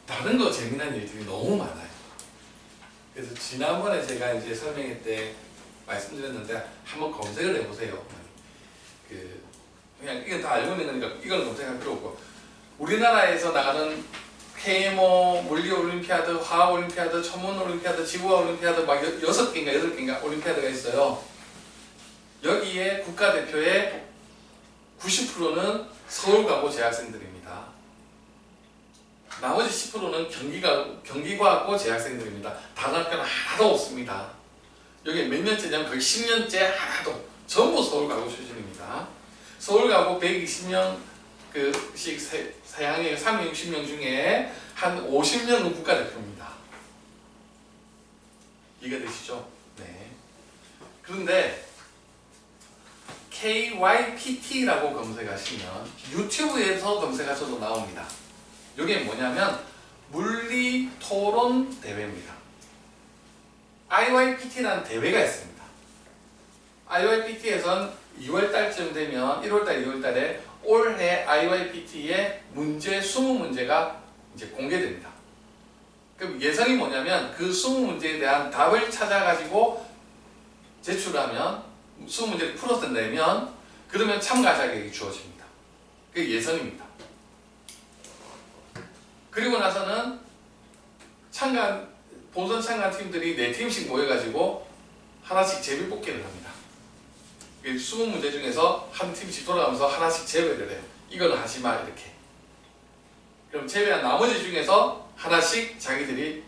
다른 거 재미난 일들이 너무 많아요. 그래서 지난번에 제가 이제 설명회 때 말씀드렸는데 한번 검색을 해보세요. 그냥 이건 다 알고 있는 거니까 이건 검색할 필요 없고 우리나라에서 나가는 케모, 물리올림피아드, 화학올림피아드, 천문올림피아드, 지구화올림피아드 막 6개인가 8개인가 올림피아드가 있어요. 여기에 국가대표의 90%는 서울 가고 재학생들입니다. 나머지 10%는 경기과학고 재학생들입니다. 다른 학교는 하나도 없습니다. 여기 몇 년째냐면 거의 10년째 하나도 전부 서울 가고 출신입니다. 서울 가고 120명 그씩 세양에 360명 중에 한 50명은 국가대표입니다. 이해되시죠? 네. 그런데 KYPT라고 검색하시면 유튜브에서 검색하셔도 나옵니다. 이게 뭐냐면 물리 토론 대회입니다. IYPT라는 대회가 있습니다. IYPT에선 2월달쯤 되면 1월달, 2월달에 올해 IYPT의 문제 20문제가 이제 공개됩니다. 그럼 예상이 뭐냐면 그 20문제에 대한 답을 찾아가지고 제출하면 20문제를 풀어서 내면 그러면 참가 자격이 주어집니다. 그게 예선입니다. 그리고 나서는 본선 참가 팀들이 4팀씩 모여가지고 하나씩 제비 뽑기를 합니다. 20문제 중에서 한 팀씩 돌아가면서 하나씩 제외를 해요. 이거는 하지마 이렇게. 그럼 제외한 나머지 중에서 하나씩 자기들이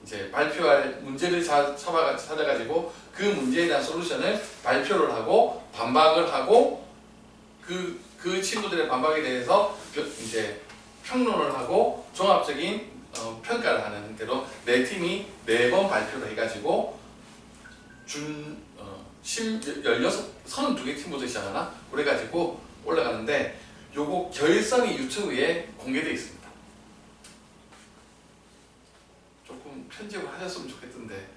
이제 발표할 문제를 찾아가지고 그 문제에 대한 솔루션을 발표를 하고 반박을 하고 그 친구들의 반박에 대해서 이제 평론을 하고 종합적인 평가를 하는 형태로 4팀이 4번 발표를 해가지고 32개 팀부터 시작하나? 그래가지고 올라가는데 요거 결선이 유튜브에 공개되어 있습니다. 조금 편집을 하셨으면 좋겠던데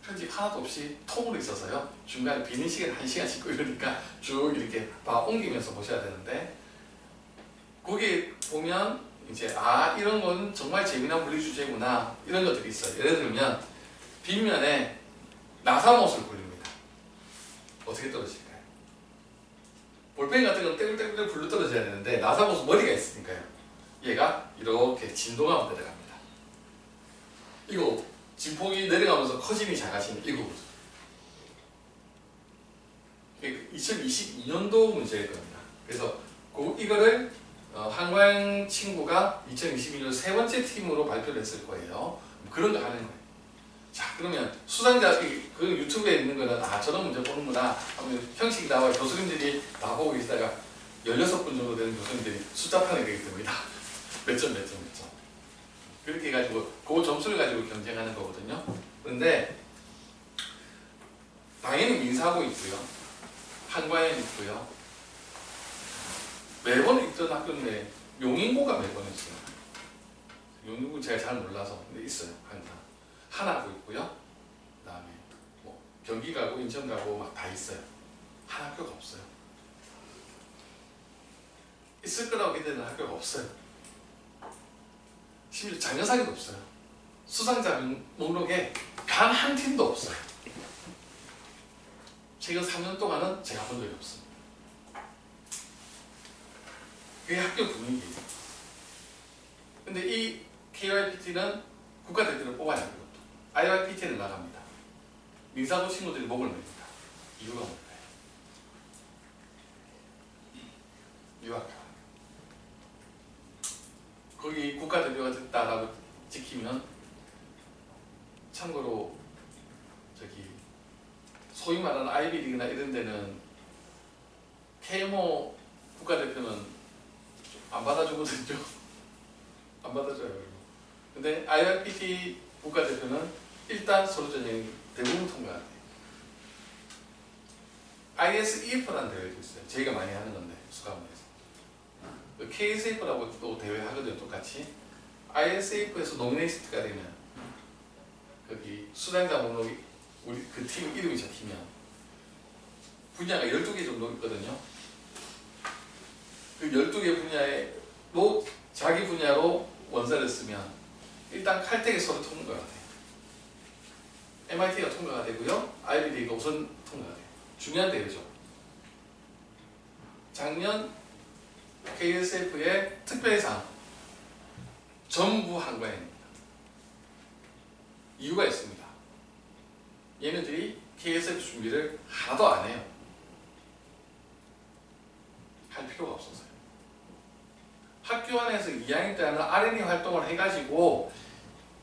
편집 하나도 없이 통으로 있어서요. 중간에 비는 시간 1시간씩 있고 이러니까 쭉 이렇게 다 옮기면서 보셔야 되는데 거기 보면 이제 이런 건 정말 재미난 물리 주제구나 이런 것들이 있어요. 예를 들면 빗면에 나사못을 굴립니다. 어떻게 떨어질까요? 볼펜 같은 건 떼굴떼굴 굴러 떨어져야 되는데 나사못은 머리가 있으니까요. 얘가 이렇게 진동하면 내려갑니다. 이거 진폭이 내려가면서 커짐이 작아지는 이거거든요. 2022년도 문제일 겁니다. 그래서 이거를 한과영 친구가 2022년 3번째 팀으로 발표를 했을 거예요. 그런 거 하는 거예요. 자, 그러면 수상자, 그 유튜브에 있는 거는 저런 문제 보는구나 하면 형식이 나와 교수님들이 다 보고 계시다가 16분 정도 되는 교수님들이 숫자판에 되게 듭니다. 몇 점. 그렇게 해가지고 그 점수를 가지고 경쟁하는 거거든요. 그런데 당연히 민사고 있고요. 한과에 있고요. 매번 있던 학교인데 용인고가 매번 있어요. 용인고 제가 잘 몰라서 근데 있어요. 항상 하나고 있고요. 그 다음에 뭐 경기가고 인천가고 막 다 있어요. 한 학교가 없어요. 있을 거라고 기대는 학교가 없어요. 심지어 장려사기도 없어요. 수상자 목록에 단 한 팀도 없어요. 최근 3년 동안은 제가 본 적이 없습니다. 그게 학교 분위기예요. 근데 이 KYPT는 국가대표를 뽑아야 합니다. IYPT는 나갑니다. 민사고 친구들이 목을 맵니다. 이유가 뭘까요? 유학가. 거기 국가대표가 됐다라고 지키면, 참고로 저기 소위 말하는 아이비리그나 이런 데는 KMO 국가대표는 안 받아주거든요. 안 받아줘요. 근데 IRPT 국가대표는 일단 서류 전형이 대부분 통과가 돼요. ISEF라는 대회도 있어요. 저희가 많이 하는 건데, 수강원에서. KSF라고 또 대회 하거든요, 똑같이. ISF에서 노미네이트가 되면, 거기 수상자 목록이 우리 그 팀 이름이 적히면, 분야가 12개 정도 있거든요. 그 12개 분야에 자기 분야로 원서를 쓰면 일단 칼텍에 서류 통과가 돼요. MIT가 통과가 되고요. IBD가 우선 통과가 돼요. 중요한 대회죠. 작년 KSF의 특별상 전부 한과입니다. 이유가 있습니다. 얘네들이 KSF 준비를 하나도 안 해요. 할 필요가 없어서요. 학교 안에서 2학년 때 하는 R&D 활동을 해가지고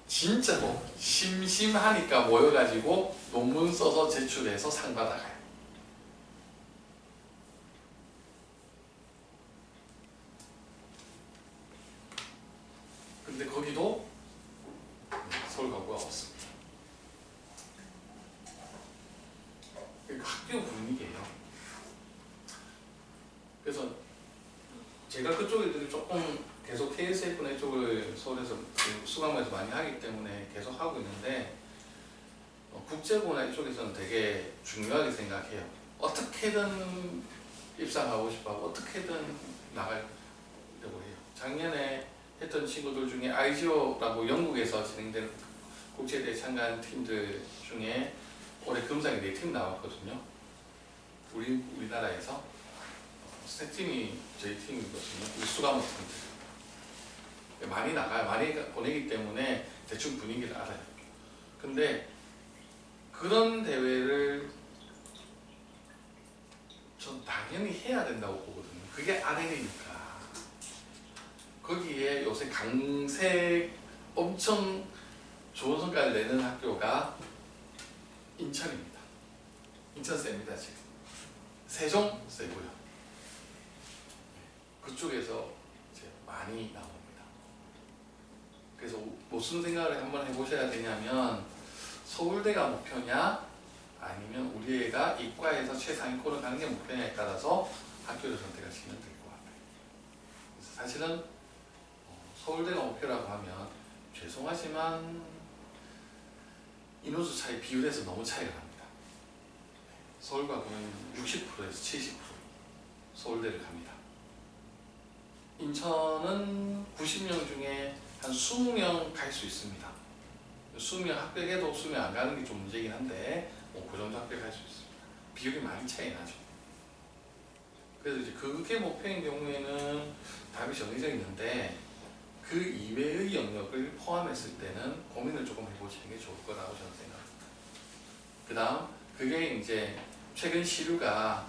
진짜로 심심하니까 모여가지고 논문 써서 제출해서 상 받아가요. 근데 거기도 서울과구가 없습니다. 그러니까 학교 분위기예요. 그래서 제가 그쪽에 조금 계속 KSF나 이쪽을 서울에서 수강에서 많이 하기 때문에 계속 하고 있는데, 국제고나 이쪽에서는 되게 중요하게 생각해요. 어떻게든 입상하고 싶어하고 어떻게든 나가려고 해요. 작년에 했던 친구들 중에 IGO라고 영국에서 진행된 국제대회 참가한 팀들 중에 올해 금상에 4팀 나왔거든요. 우리나라에서. 세 팀이 저희 팀이거든요. 우리 수강원 팀들. 많이 나가요. 많이 보내기 때문에 대충 분위기를 알아요. 근데 그런 대회를 전 당연히 해야 된다고 보거든요. 그게 R&D니까. 거기에 요새 강세 엄청 좋은 성과를 내는 학교가 인천입니다. 인천 셉니다, 지금. 세종 세고요. 그쪽에서 이제 많이 나옵니다. 그래서 무슨 생각을 한번 해보셔야 되냐면, 서울대가 목표냐 아니면 우리 애가 이과에서 최상위권을 가는 게 목표냐에 따라서 학교를 선택하시면 될 것 같아요. 그래서 사실은 서울대가 목표라고 하면 죄송하지만 인원수 차이 비율에서 너무 차이가 납니다. 서울과구는 60%에서 70% 서울대를 갑니다. 인천은 90명 중에 한 20명 갈 수 있습니다. 20명 합격해도 20명 안 가는 게 좀 문제긴 한데 그 정도 합격할 수 있습니다. 비율이 많이 차이 나죠. 그래서 이제 그게 목표인 경우에는 답이 정해져 있는데, 그 이외의 영역을 포함했을 때는 고민을 조금 해보시는 게 좋을 거라고 저는 생각합니다. 그 다음, 그게 이제 최근 시류가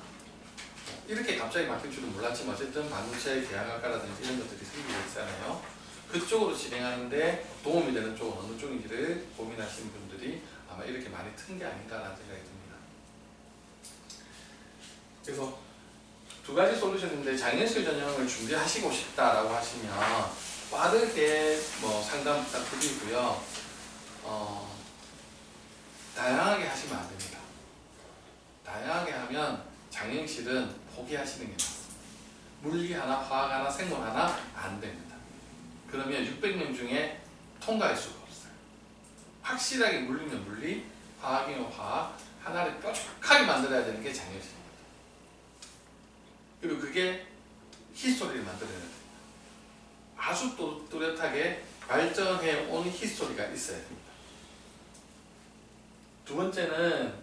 이렇게 갑자기 막힐 줄은 몰랐지만 어쨌든 반도체 계양학과라든지 이런 것들이 생기고 있잖아요. 그쪽으로 진행하는데 도움이 되는 쪽은 어느 쪽인지를 고민하시는 분들이 아마 이렇게 많이 튼 게 아닌가라는 생각이 듭니다. 그래서 두 가지 솔루션인데, 장년실 전형을 준비하시고 싶다라고 하시면 빠르게 상담 부탁드리고요. 다양하게 하시면 안 됩니다. 다양하게 하면 장년실은 포기하시는 게 맞습니다. 물리 하나, 화학 하나, 생물 하나 안 됩니다. 그러면 600명 중에 통과할 수가 없어요. 확실하게 물리면 물리, 화학이면 화학, 하나를 뾰족하게 만들어야 되는 게 장년실입니다. 그리고 그게 히스토리를 만들어야 됩니다. 아주 또 뚜렷하게 발전해 온 히스토리가 있어야 됩니다. 두 번째는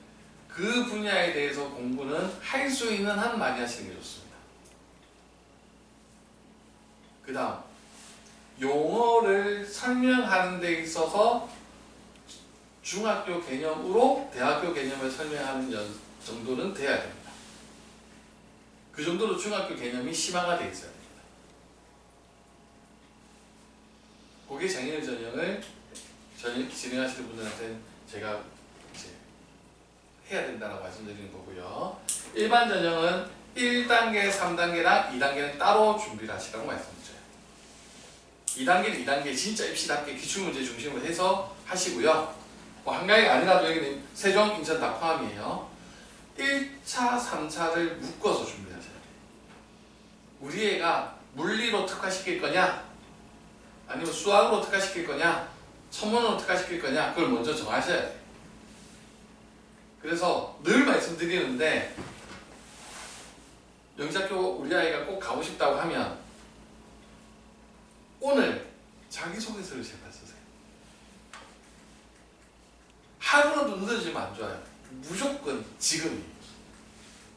그 분야에 대해서 공부는 할 수 있는 한 많이 하시는 게 좋습니다. 그 다음 용어를 설명하는 데 있어서 중학교 개념으로 대학교 개념을 설명하는 정도는 돼야 됩니다. 그 정도로 중학교 개념이 심화가 되어 있어야 됩니다. 그게 장인의 전형을 진행하시는 분들한테는 제가 이제 해야 된다고 말씀드리는 거고요. 일반 전형은 1단계, 3단계랑 2단계는 따로 준비를 하시라고 말씀드려요. 2단계는 2단계 진짜 입시답게 기출문제 중심으로 해서 하시고요. 뭐 한강이 아니라도 여기는 세종, 인천 다 포함이에요. 1차, 3차를 묶어서 준비하셔야 돼요. 우리 애가 물리로 특화시킬 거냐, 아니면 수학으로 특화시킬 거냐, 천문으로 특화시킬 거냐, 그걸 먼저 정하셔야 돼요. 그래서 늘 말씀드리는데 영재학교 우리 아이가 꼭 가고 싶다고 하면 오늘 자기소개서를 제발 쓰세요. 하루라도 늦어지면 안 좋아요. 무조건 지금이.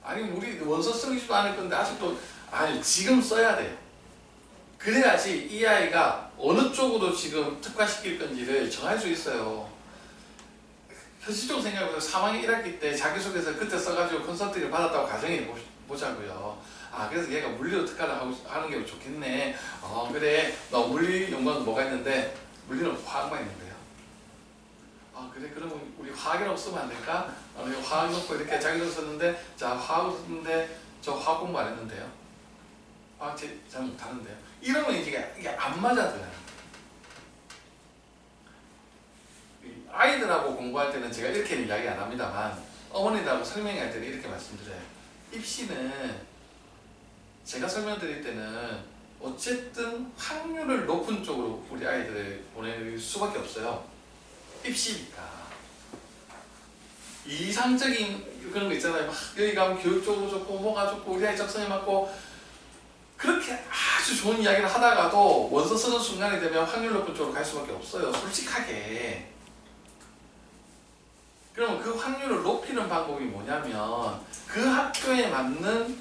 아니 우리 원서 쓰기도 않을 건데 아직도 아니 지금 써야 돼요. 그래야지 이 아이가 어느 쪽으로 지금 특화시킬 건지를 정할 수 있어요. 현실적으로 생각해보면 3학년 1학기 때 자기소개서 그때 써가지고 컨설팅을 받았다고 가정해 보자고요. 아 그래서 얘가 물리로 특화를 하는 게 좋겠네. 그래 너 물리 연구원 뭐가 있는데 물리는 화학만 있는데요. 아 그래 그러면 우리 화학이라고 쓰면 안 될까? 화학 놓고 이렇게 자기소개서 썼는데 자 화학 썼는데 저 화학 공부 안 했는데요. 화학 잘 못하는데요. 이러면 이게 안 맞아들어요. 아이들하고 공부할 때는 제가 이렇게는 이야기 안 합니다만 어머니들하고 설명할 때는 이렇게 말씀드려요. 입시는 제가 설명드릴 때는 어쨌든 확률을 높은 쪽으로 우리 아이들을 보낼 수밖에 없어요. 입시니까. 이상적인 그런 거 있잖아요. 막 여기 가면 교육적으로 좋고 뭐가 좋고 우리 아이 적성에 맞고 그렇게 아주 좋은 이야기를 하다가도 원서 쓰는 순간이 되면 확률 높은 쪽으로 갈 수밖에 없어요. 솔직하게. 그러면 그 확률을 높이는 방법이 뭐냐면 그 학교에 맞는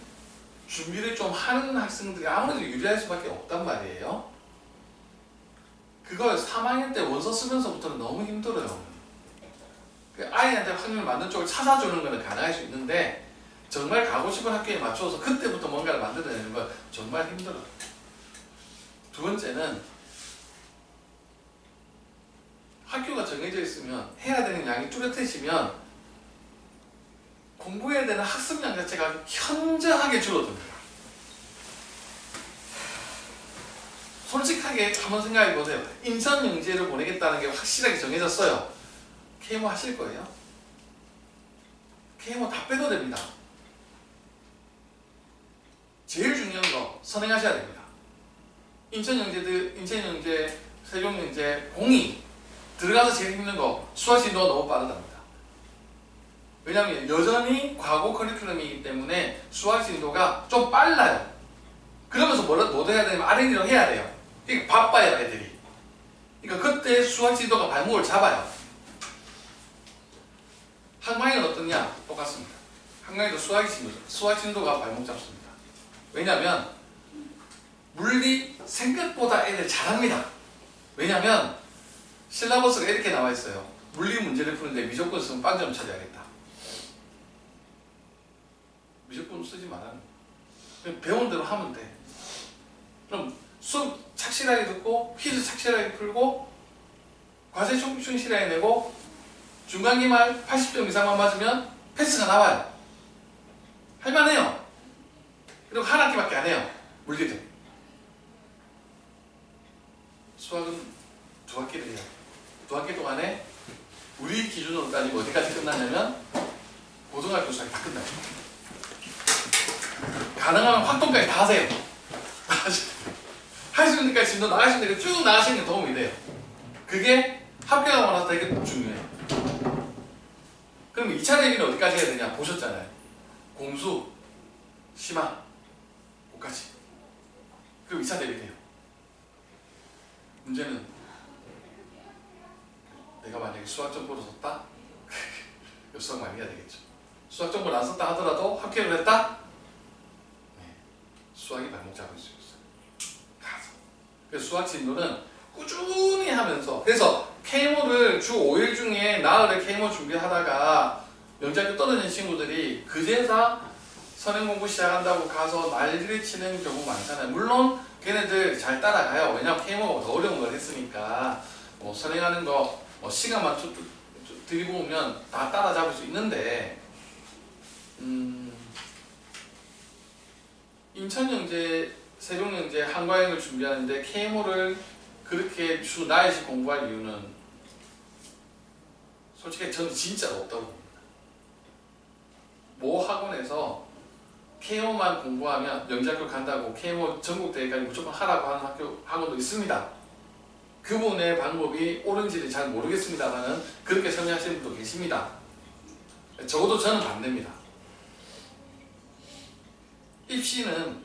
준비를 좀 하는 학생들이 아무래도 유리할 수밖에 없단 말이에요. 그걸 3학년 때 원서 쓰면서부터는 너무 힘들어요. 아이한테 확률 맞는 쪽을 찾아주는 것은 가능할 수 있는데 정말 가고 싶은 학교에 맞춰서 그때부터 뭔가를 만들어내는 건 정말 힘들어요. 두 번째는 학교가 정해져 있으면 해야 되는 양이 뚜렷해지면 공부해야 되는 학습량 자체가 현저하게 줄어듭니다. 솔직하게 한번 생각해 보세요. 인천 영재를 보내겠다는 게 확실하게 정해졌어요. KMO 하실 거예요? KMO 다 빼도 됩니다. 제일 중요한 거 선행하셔야 됩니다. 인천 영재, 세종 영재, 공이 들어가서 제일 힘든 거 수학 진도가 너무 빠르답니다. 왜냐하면 여전히 과거 커리큘럼이기 때문에 수학 진도가 좀 빨라요. 그러면서 뭐 해야 되냐면 R&D를 해야 돼요. 그러니까 바빠요 애들이. 그러니까 그때 수학 진도가 발목을 잡아요. 한강이는 어떠냐? 똑같습니다. 한강이도 수학 진도가 발목 잡습니다. 왜냐하면 물리 생각보다 애들 잘합니다. 왜냐하면 실라버스가 이렇게 나와 있어요. 물리 문제를 푸는데 미적분 쓰면 빵점 찾아야겠다. 미적분 쓰지 말라는 거야. 배운 대로 하면 돼. 그럼 수업 착실하게 듣고 퀴즈 착실하게 풀고 과제 충실하게 내고 중간기말 80점 이상만 맞으면 패스가 나와요. 할만해요. 그리고 한 학기밖에 안 해요. 물리도. 수학은 2학기를 해요. 2학기 동안에 우리 기준으로 따지고 어디까지 끝나냐면 고등학교 수학이 다 끝나요. 가능하면 확동까지 다 하세요. 할 수 있는 데까지 진도 나가시는 데 쭉 나가시는 게 도움이 돼요. 그게 합격하고 나서 되게 중요해요. 그럼 2차 대비는 어디까지 해야 되냐 보셨잖아요. 공수, 심화, 그까지. 그리고 2차 대비 돼요. 문제는 수학 정보를 썼다? 수학 많이 해야 되겠죠. 수학 정보를 안 썼다 하더라도 합격을 했다? 네. 수학이 발목 잡을 수 있어요. 가서. 그래서 수학 진도는 꾸준히 하면서, 그래서 K모를 주 5일 중에 나흘에 K모 준비하다가 명작교 떨어진 친구들이 그제서 선행 공부 시작한다고 가서 난리를 치는 경우 많잖아요. 물론 걔네들 잘 따라가요. 왜냐면 K모가 더 어려운 걸 했으니까. 뭐 선행하는 거 시간만 드리고 오면 다 따라잡을 수 있는데, 인천영재, 세종영재, 한과형을 준비하는데 K모를 그렇게 주 나흘씩 공부할 이유는 솔직히 저는 진짜 없다고 봅니다. 모 학원에서 K모만 공부하면 영재학교 간다고 K모 전국대회까지 무조건 하라고 하는 학원도 있습니다. 그분의 방법이 옳은지를 잘 모르겠습니다만은 그렇게 설명하시는 분도 계십니다. 적어도 저는 반대입니다. 입시는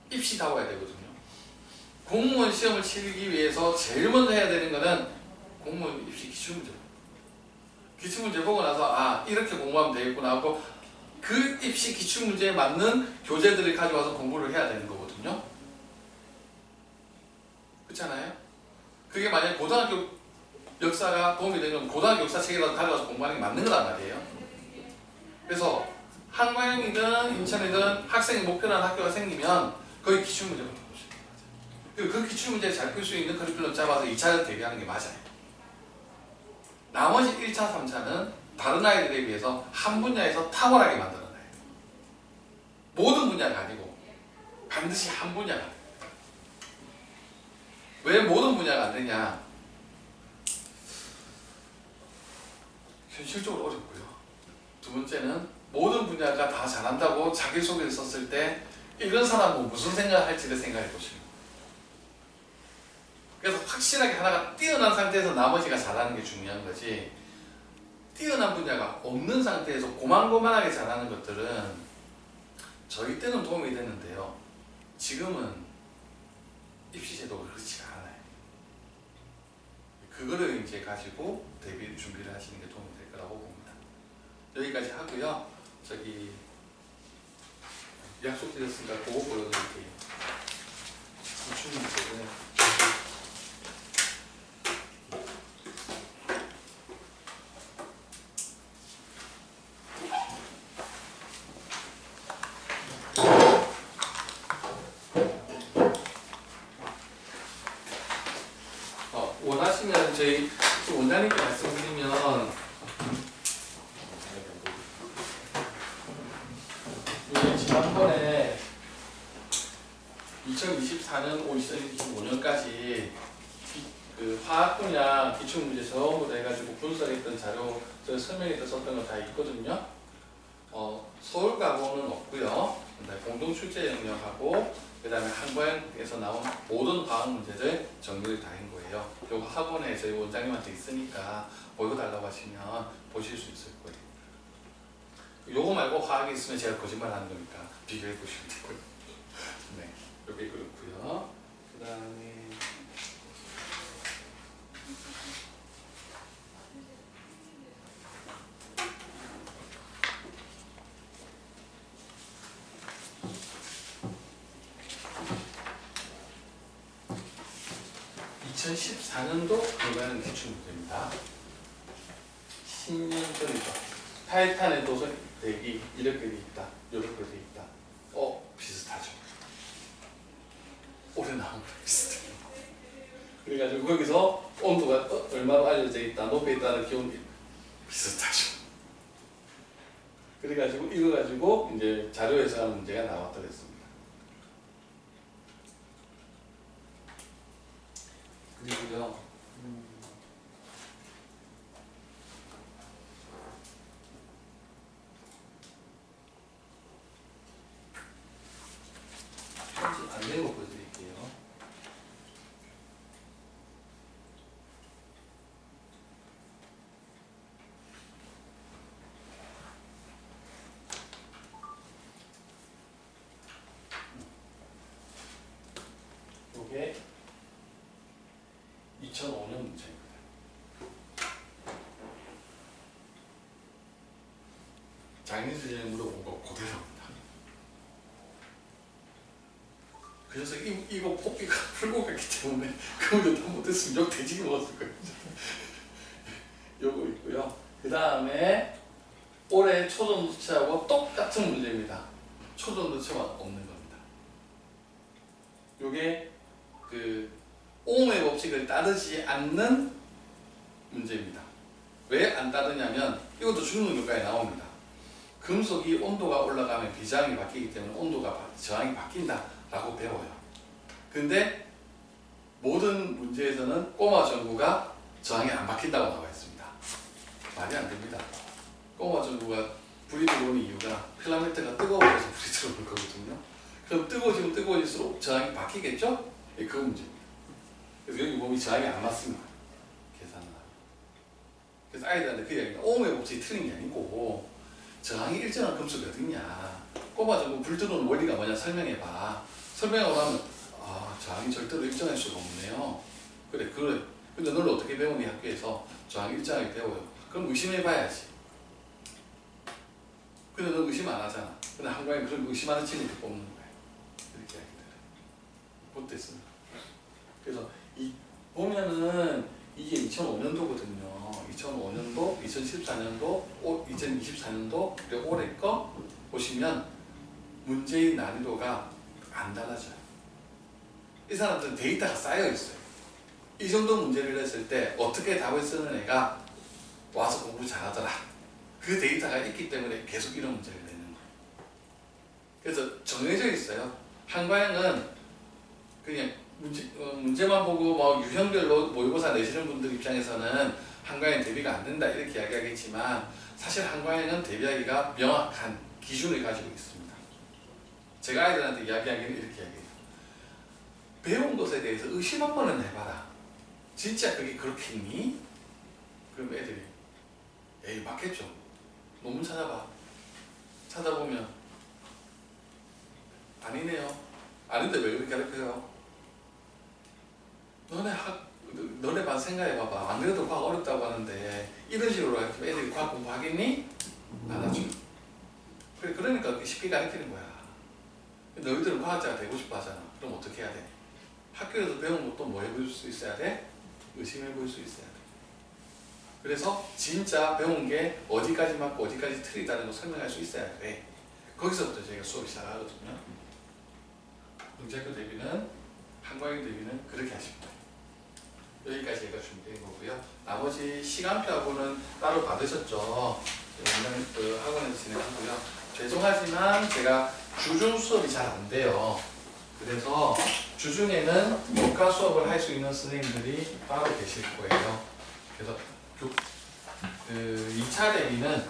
입시다워야 되거든요. 공무원 시험을 치르기 위해서 제일 먼저 해야 되는 거는 공무원 입시 기출문제. 기출문제 보고 나서 아 이렇게 공부하면 되겠구나 하고 그 입시 기출문제에 맞는 교재들을 가져와서 공부를 해야 되는 거거든요. 그렇잖아요? 그게 만약에 고등학교 역사가 도움이 되면 고등학교 역사 책이라도 가져와서 공부하는 게 맞는 거란 말이에요. 그래서 한과형이든 인천이든 학생이 목표라는 학교가 생기면 거의 기출문제부터 보시는 거예요. 그 기출문제를 잘 풀 수 있는 커리큘럼 잡아서 2차를 대비하는 게 맞아요. 나머지 1차, 3차는 다른 아이들에 비해서 한 분야에서 탁월하게 만들어놔요. 모든 분야가 아니고 반드시 한 분야가 돼요. 왜 모든 분야가 안 되냐? 현실적으로 어렵고요. 두 번째는 모든 분야가 다 잘한다고 자기소개를 썼을 때 이런 사람은 무슨 생각을 할지를 생각해 보시면, 그래서 확실하게 하나가 뛰어난 상태에서 나머지가 잘하는 게 중요한 거지, 뛰어난 분야가 없는 상태에서 고만고만하게 잘하는 것들은 저희 때는 도움이 됐는데요. 지금은 입시제도가 그렇지가 않아요. 그거를 이제 가지고 대비 준비를 하시는 게 도움이 될 거라고 봅니다. 여기까지 하고요. 저기 약속드렸으니까 그거 보여드릴게요. 기출문제를 원하시면 저희 원장님께 말씀드리면 지난번에 2024년, 2025년까지 그 화학 분야 기출문제 전부 다 해가지고 분석했던 자료, 저 설명했던 썼던 거 다 있거든요. 서울가고는 없고요. 공동출제 영역하고 그 다음에 한과형에서 나온 모든 과학 문제들 정리를 다 한 거예요. 요거 학원에 저희 원장님한테 있으니까 보여달라고 하시면 보실 수 있을 거예요. 요거 말고 화학이 있으면 제가 거짓말 하는 거니까 비교해 보시면 되고요. 네, 여기 그렇고요. 그 다음에 2014년도 그거는 기출문제입니다. 10년 전이죠. 타이탄의 도선 대기 이렇게 돼 있다. 이렇게 돼 있다. 비슷하죠. 올해 나온 거 비슷해요. 그래가지고 거기서 온도가 얼마로 알려져 있다. 높이 있다는 기온이 비슷하죠. 그래가지고 이거 가지고 이제 자료에서 하는 문제가 나왔더랬습니다. 그리고요. 편집 안 되고 보여드릴게요. 이게 2005년 문제입니다. 장인선생님이 물어본 거 그대로입니다. 그래서 이거 뽑기가 풀고 갔기 때문에 그 문제 다 못했으면 욕 돼지게 먹었을 거예요. 요거 있고요. 그 다음에 올해 초전도체하고 똑같은 문제입니다. 초전도체만 없는 겁니다. 요게 그 오음의 법칙을 따르지 않는 문제입니다. 왜 안 따르냐면 이것도 중등 교과에 나옵니다. 금속이 온도가 올라가면 비저항이 바뀌기 때문에 저항이 바뀐다 라고 배워요. 근데 모든 문제에서는 꼬마 전구가 저항이 안 바뀐다고 나와 있습니다. 말이 안 됩니다. 꼬마 전구가 불이 들어오는 이유가 필라멘트가 뜨거워져서 불이 들어오는 거거든요. 그럼 뜨거워지면 뜨거워질수록 저항이 바뀌겠죠? 네, 그 문제입니다. 그래서 여기 보면 저항이 안 맞습니다. 계산은. 그래서 아이들한테 그 이야기가 오음의 법칙이 틀린 게 아니고 저항이 일정한 금속이 어딨냐. 꼬마 전구 불 들어오는 원리가 뭐냐 설명해봐. 설명하고 나면 저항이 절대로 일정할 수가 없네요. 그래. 근데 널 어떻게 배우니 학교에서 저항이 일정하게 배워요. 그럼 의심해봐야지. 근데 너 의심 안 하잖아. 근데 한과에 그런 의심하는 친구들 뽑는 거야. 이렇게 이야기들. 못됐습니다. 그래서 보면은 이게 2005년도거든요. 2005년도, 2014년도, 2024년도, 그리고 올해 거 보시면 문제의 난이도가 안 달라져요. 이 사람들은 데이터가 쌓여 있어요. 이 정도 문제를 냈을 때 어떻게 답을 쓰는 애가 와서 공부 잘하더라. 그 데이터가 있기 때문에 계속 이런 문제를 내는 거예요. 그래서 정해져 있어요. 한과형은 그냥 문제만 보고 뭐 유형별로 모의고사 내시는 분들 입장에서는 한과형 대비가 안 된다 이렇게 이야기하겠지만 사실 한과형은 대비하기가 명확한 기준을 가지고 있습니다. 제가 아이들한테 이야기하기는 이렇게 이야기해요. 배운 것에 대해서 의심 한 번은 해봐라. 진짜 그게 그렇겠니? 그럼 애들이 에이 맞겠죠. 논문 찾아봐. 찾아보면 아니네요. 아닌데 왜 그렇게 가르쳐요? 너네 반 생각해봐봐. 안 그래도 과학 어렵다고 하는데 이런 식으로 가르치면 애들이 과학 공부하겠니? 안 하죠. 그러니까 쉽게 가르치는 거야. 너희들은 과학자가 되고 싶어 하잖아. 그럼 어떻게 해야 돼? 학교에서 배운 것도 뭐 해볼 수 있어야 돼? 의심해 볼 수 있어야 돼. 그래서 진짜 배운 게 어디까지 맞고 어디까지 틀리다는 걸 설명할 수 있어야 돼. 거기서부터 저희가 수업이 시작하거든요. 능체학교 대비는, 한과형 대비는 그렇게 하시면 돼요. 여기까지 제가 준비한 거고요. 나머지 시간표하고는 따로 받으셨죠. 그 학원에서 진행하고요. 죄송하지만 제가 주중 수업이 잘 안 돼요. 그래서 주중에는 교과 수업을 할 수 있는 선생님들이 따로 계실 거예요. 그래서 2차 대비는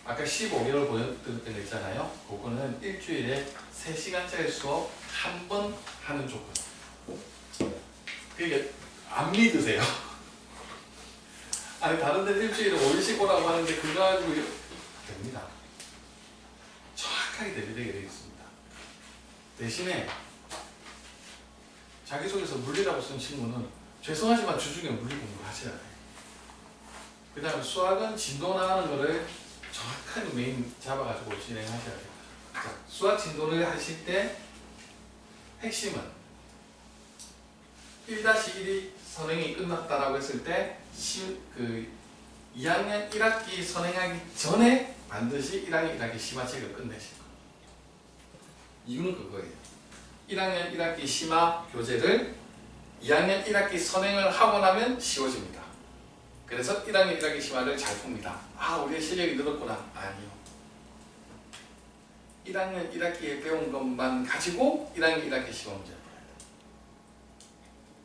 아까 15개월 보여드릴 때 있잖아요. 그거는 일주일에 3시간짜리 수업 한 번 하는 조건. 그게 안 믿으세요. 아니 다른 데 일주일에 5일씩 오라고 하는데 그거 가지고 됩니다. 정확하게 대비되게 되어 있습니다. 대신에 자기소개서 물리라고 쓴 친구는 죄송하지만 주중에 물리 공부를 하셔야 돼요. 그 다음에 수학은 진도 나가는 거를 정확하게 메인 잡아가지고 진행하셔야 돼요. 자, 수학 진도를 하실 때 핵심은 1-1이 선행이 끝났다라고 했을 때 2학년 1학기 선행하기 전에 반드시 1학년 1학기 심화책을 끝내실 거예요. 이유는 그거예요. 1학년 1학기 심화 교재를 2학년 1학기 선행을 하고 나면 쉬워집니다. 그래서 1학년 1학기 심화를 잘 풉니다. 우리의 실력이 늘었구나. 아니요. 1학년 1학기에 배운 것만 가지고 1학년 1학기 심화 문제를 풀어야 돼요.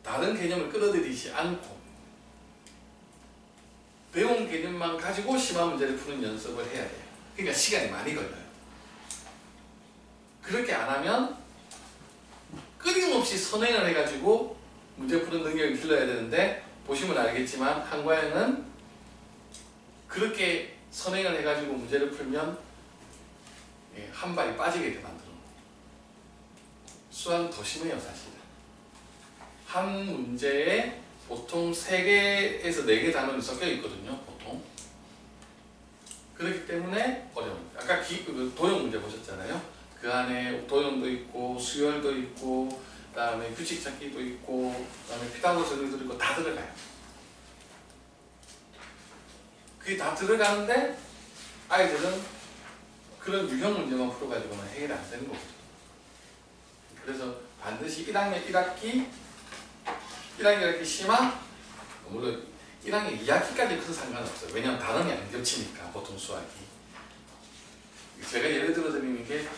다른 개념을 끌어들이지 않고 배운 개념만 가지고 심화 문제를 푸는 연습을 해야 돼요. 그러니까 시간이 많이 걸려요. 그렇게 안 하면 끊임없이 선행을 해가지고 문제 푸는 능력을 길러야 되는데 보시면 알겠지만 한과형은 그렇게 선행을 해가지고 문제를 풀면 한 발이 빠지게 만들어요. 수학은 더 심해요 사실은. 한 문제에 보통 3개에서 4개 단원이 섞여 있거든요. 보통. 그렇기 때문에 어려운 아까 도형 문제 보셨잖아요. 그 안에 도형도 있고 수열도 있고 그다음에 규칙 찾기도 있고 그다음에 피타고라스도 있고 다 들어가요. 그게 다 들어가는데 아이들은 그런 유형 문제만 풀어가지고는 해결이 안 되는 거거든요. 그래서 반드시 1학년 1학기 심화, 물론 1학년 2학기까지 큰 상관없어요. 왜냐하면 단원이 안 겹치니까 보통 수학이. 제가 예를 들어 드리는 게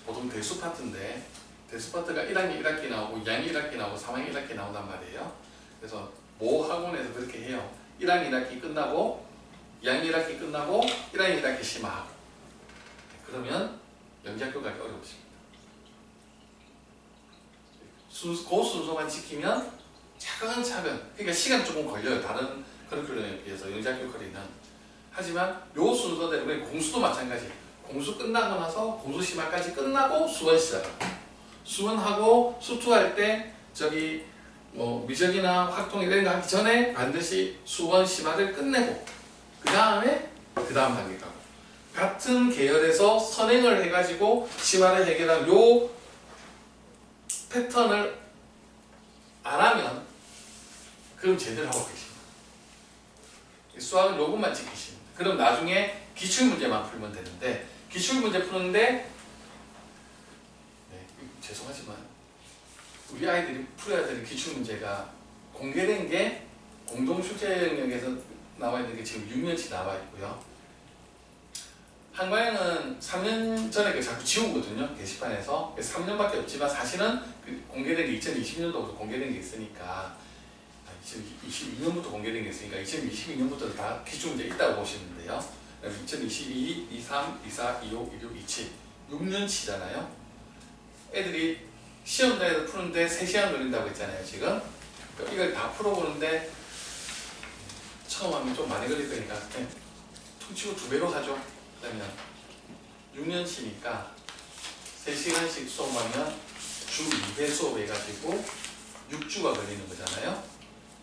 보통 대수 파트인데 대수 파트가 1학년 1학기 나오고 2학년 1학기 나오고 3학년 1학기 나온단 말이에요. 그래서 모 학원에서 그렇게 해요. 1학년 1학기 끝나고 2학년 1학기 끝나고 1학년 1학기 심화하고. 그러면 연기학교 가기 어려우십니다. 그 순서만 지키면 차근차근, 그러니까 시간 조금 걸려요. 다른 커리큘럼에 비해서 연기학교 커리는. 하지만 요 순서대로 공수도 마찬가지. 공수 끝나고 나서 공수 심화까지 끝나고 수원 시작합니다. 수원하고 수투할 때 저기 뭐 미적이나 활동 이런 거 하기 전에 반드시 수원 심화를 끝내고 그 다음 단계 가고 같은 계열에서 선행을 해가지고 심화를 해결한 요 패턴을 안 하면 그럼 제대로 하고 계십니다. 수학은 요것만 지키십니다. 그럼 나중에 기출문제만 풀면 되는데 기출문제 푸는데 죄송하지만 우리 아이들이 풀어야 되는 기출문제가 공개된 게 공동출제 영역에서 나와 있는 게 지금 6년치 나와 있고요. 한과형은 3년 전에 자꾸 지우거든요. 게시판에서. 3년밖에 없지만 사실은 공개된 게 2020년도부터 공개된 게 있으니까 2022년부터 공개된 게 있으니까 2022년부터 다 기출문제 있다고 보시면 돼요. 2022, 23, 24, 25, 26, 27 6년치잖아요. 애들이 시험장에서 푸는데 3시간 걸린다고 했잖아요. 지금 이걸 다 풀어보는데 처음 하면 좀 많이 걸릴 거니까 퉁치고 2배로 하죠. 그러면 6년치니까 3시간씩 수업하면 주 2회 수업해가지고 6주가 걸리는 거잖아요.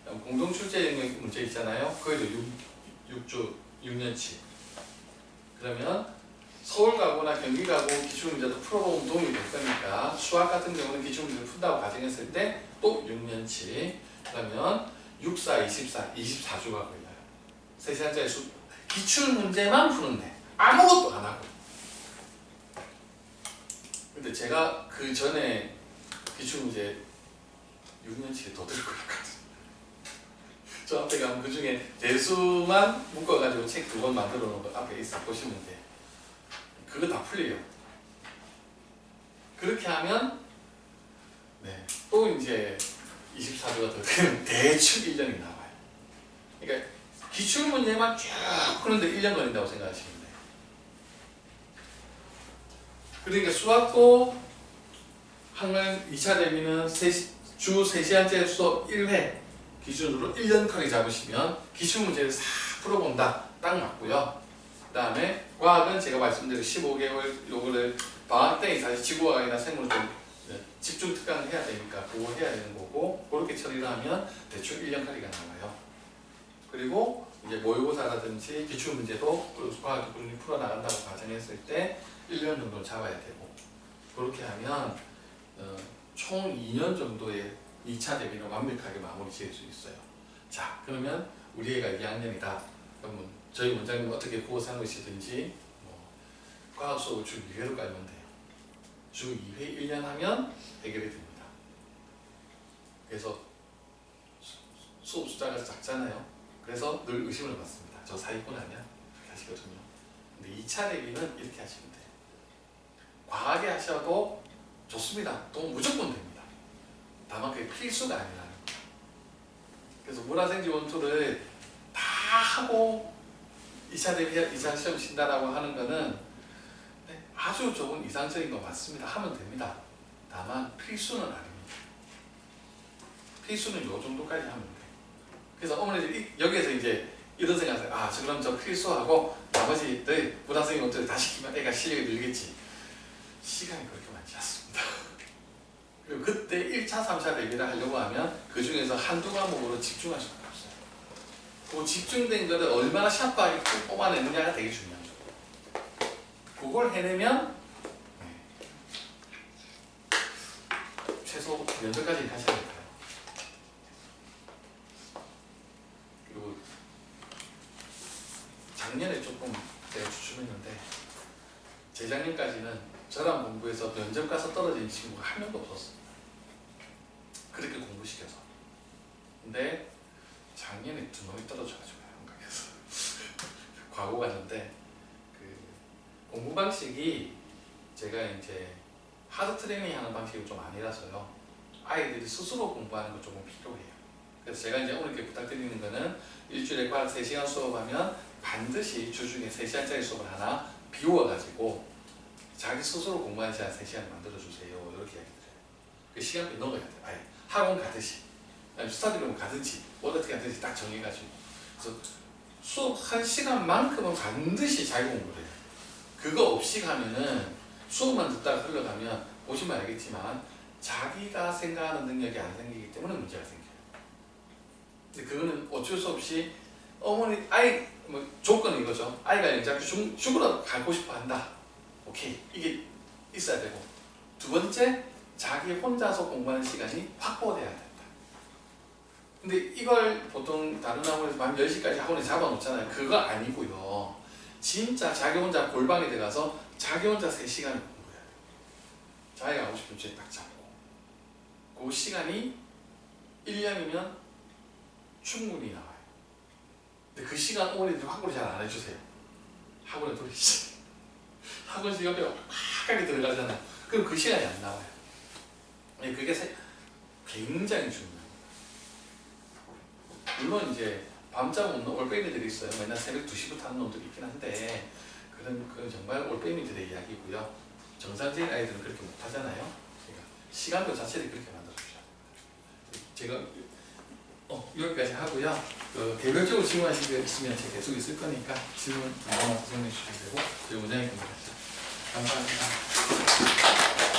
공동출제 영역 문제 있잖아요. 거기도 6주 6년치. 그러면 서울 가거나 경기 가고 기출문제도 풀어보면 도움이 될 거니까 수학 같은 경우는 기출문제를 푼다고 가정했을 때 또 6년치. 그러면 6, 4, 24, 24주가 걸려요. 3시간짜리 기출문제만 푸는데 아무것도 안 하고. 근데 제가 그 전에 기출문제 6년치에 더 들고 있거든요. 저 앞에 가면 그 중에 대수만 묶어가지고 책 2권 만들어 놓은 거 앞에 있어 보시면 돼요. 그거 다 풀려요. 그렇게 하면 또 이제 24주가 더 되면 대충 1년이 나와요. 그러니까 기출문제만 쭉 푸는데 1년 걸린다고 생각하시면 돼요. 그러니까 수학도 학년 2차 대비는 주 3시간째 수업 1회 기준으로 1년커리 잡으시면 기출문제를 싹 풀어본다. 딱 맞고요. 그 다음에 과학은 제가 말씀드린 15개월 요거를 방학 때 사실 지구과학이나 생물 좀 집중 특강을 해야 되니까 그거 해야 되는 거고 그렇게 처리를 하면 대충 1년커리가 나와요. 그리고 이제 모의고사라든지 기출문제도 과학도 꾸준히 풀어나간다고 가정했을 때 1년 정도 잡아야 되고 그렇게 하면 총 2년 정도의 2차 대비는 완벽하게 마무리 지을 수 있어요. 자, 그러면 우리 애가 2학년이다. 그러면 저희 원장님 어떻게 구워 삼으시든지 과학 수업을 주 2회로 깔면 돼요. 주 2회 1년 하면 해결이 됩니다. 그래서 수업 숫자가 작잖아요. 그래서 늘 의심을 받습니다. 저 사기꾼 아니야? 그렇게 하시거든요. 근데 2차 대비는 이렇게 하시면 돼요. 과하게 하셔도 좋습니다. 돈 무조건 됩니다. 다만 그게 필수가 아니라는 거예요. 그래서 문화생지 원투를 다 하고 2차 대비, 2차 시험 친다라고 하는 거는 아주 좋은 이상적인 거 맞습니다. 하면 됩니다. 다만 필수는 아닙니다. 필수는 요 정도까지 하면 돼요. 그래서 어머니들이 여기에서 이제 이런 생각을 해요. 그럼 저 필수하고 나머지들 문화생지 원투를 다 시키면 애가 실력이 늘겠지. 시간이 그렇게 많지 않습니다. 그리고 그때 1차, 3차 대비를 하려고 하면 그 중에서 한두 과목으로 집중할 수밖에 없어요. 그 집중된 거를 얼마나 샤프하게 뽑아내느냐가 되게 중요하죠. 그걸 해내면 최소 면접까지 가셔야 될까요? 그리고 작년에 조금 제가 주춤했는데 재작년까지는 저랑 공부해서 면접 가서 떨어진 친구가 한 명도 없었어요. 그렇게 공부시켜서. 근데 작년에 두 놈이 떨어져가지고 한국에서 과거 갔는데 그 공부 방식이 제가 이제 하드 트레이닝 하는 방식이 좀 아니라서요. 아이들이 스스로 공부하는 거 조금 필요해요. 그래서 제가 이제 오늘 이렇게 부탁드리는 거는 일주일에 과학 3시간 수업하면 반드시 주중에 3시간짜리 수업을 하나 비워가지고 자기 스스로 공부하는 시간 3시간 만들어주세요. 이렇게 이야기드려요. 그 시간표에 넣어야 돼요. 아예 학원 가듯이, 스터디룸 가든지 어떻게 하든지 딱 정해가지고 그래서 수업 1시간만큼은 반드시 자기 공부를 해요. 그거 없이 가면은 수업만 듣다가 흘러가면 보시면 알겠지만 자기가 생각하는 능력이 안 생기기 때문에 문제가 생겨요. 근데 그거는 어쩔 수 없이 어머니, 아이, 뭐 조건은 이거죠. 아이가 영장교 죽으러 가고 싶어 한다. 오케이. 이게 있어야 되고. 두 번째, 자기 혼자서 공부하는 시간이 확보돼야 된다. 근데 이걸 보통 다른 학원에서 밤 10시까지 학원에 잡아놓잖아요. 그거 아니고요. 진짜 자기 혼자 골방에 들어가서 자기 혼자 3시간을 공부해야 돼요. 자기가 하고 싶은 주에 딱 잡고. 그 시간이 1년이면 충분히 나와요. 근데 그 시간 어머니들이 확보를 잘 안 해주세요. 학원에 돌리시. 학원 시간표가 막하게 들어가잖아요. 그럼 그 시간이 안 나와요. 그게 굉장히 중요해요. 물론 이제 밤잠 없는 올빼미들이 있어요. 맨날 새벽 2시부터 하는 놈들이 있긴 한데 그건 정말 올빼미들의 이야기고요. 정상적인 아이들은 그렇게 못하잖아요. 그러니까 시간표 자체를 그렇게 만들어주셔야 돼요. 제가 여기까지 하고요. 개별적으로 질문하실 게 있으면 제가 계속 있을 거니까 질문 한번 보내주시면 되고 저희 원장님 감사합니다.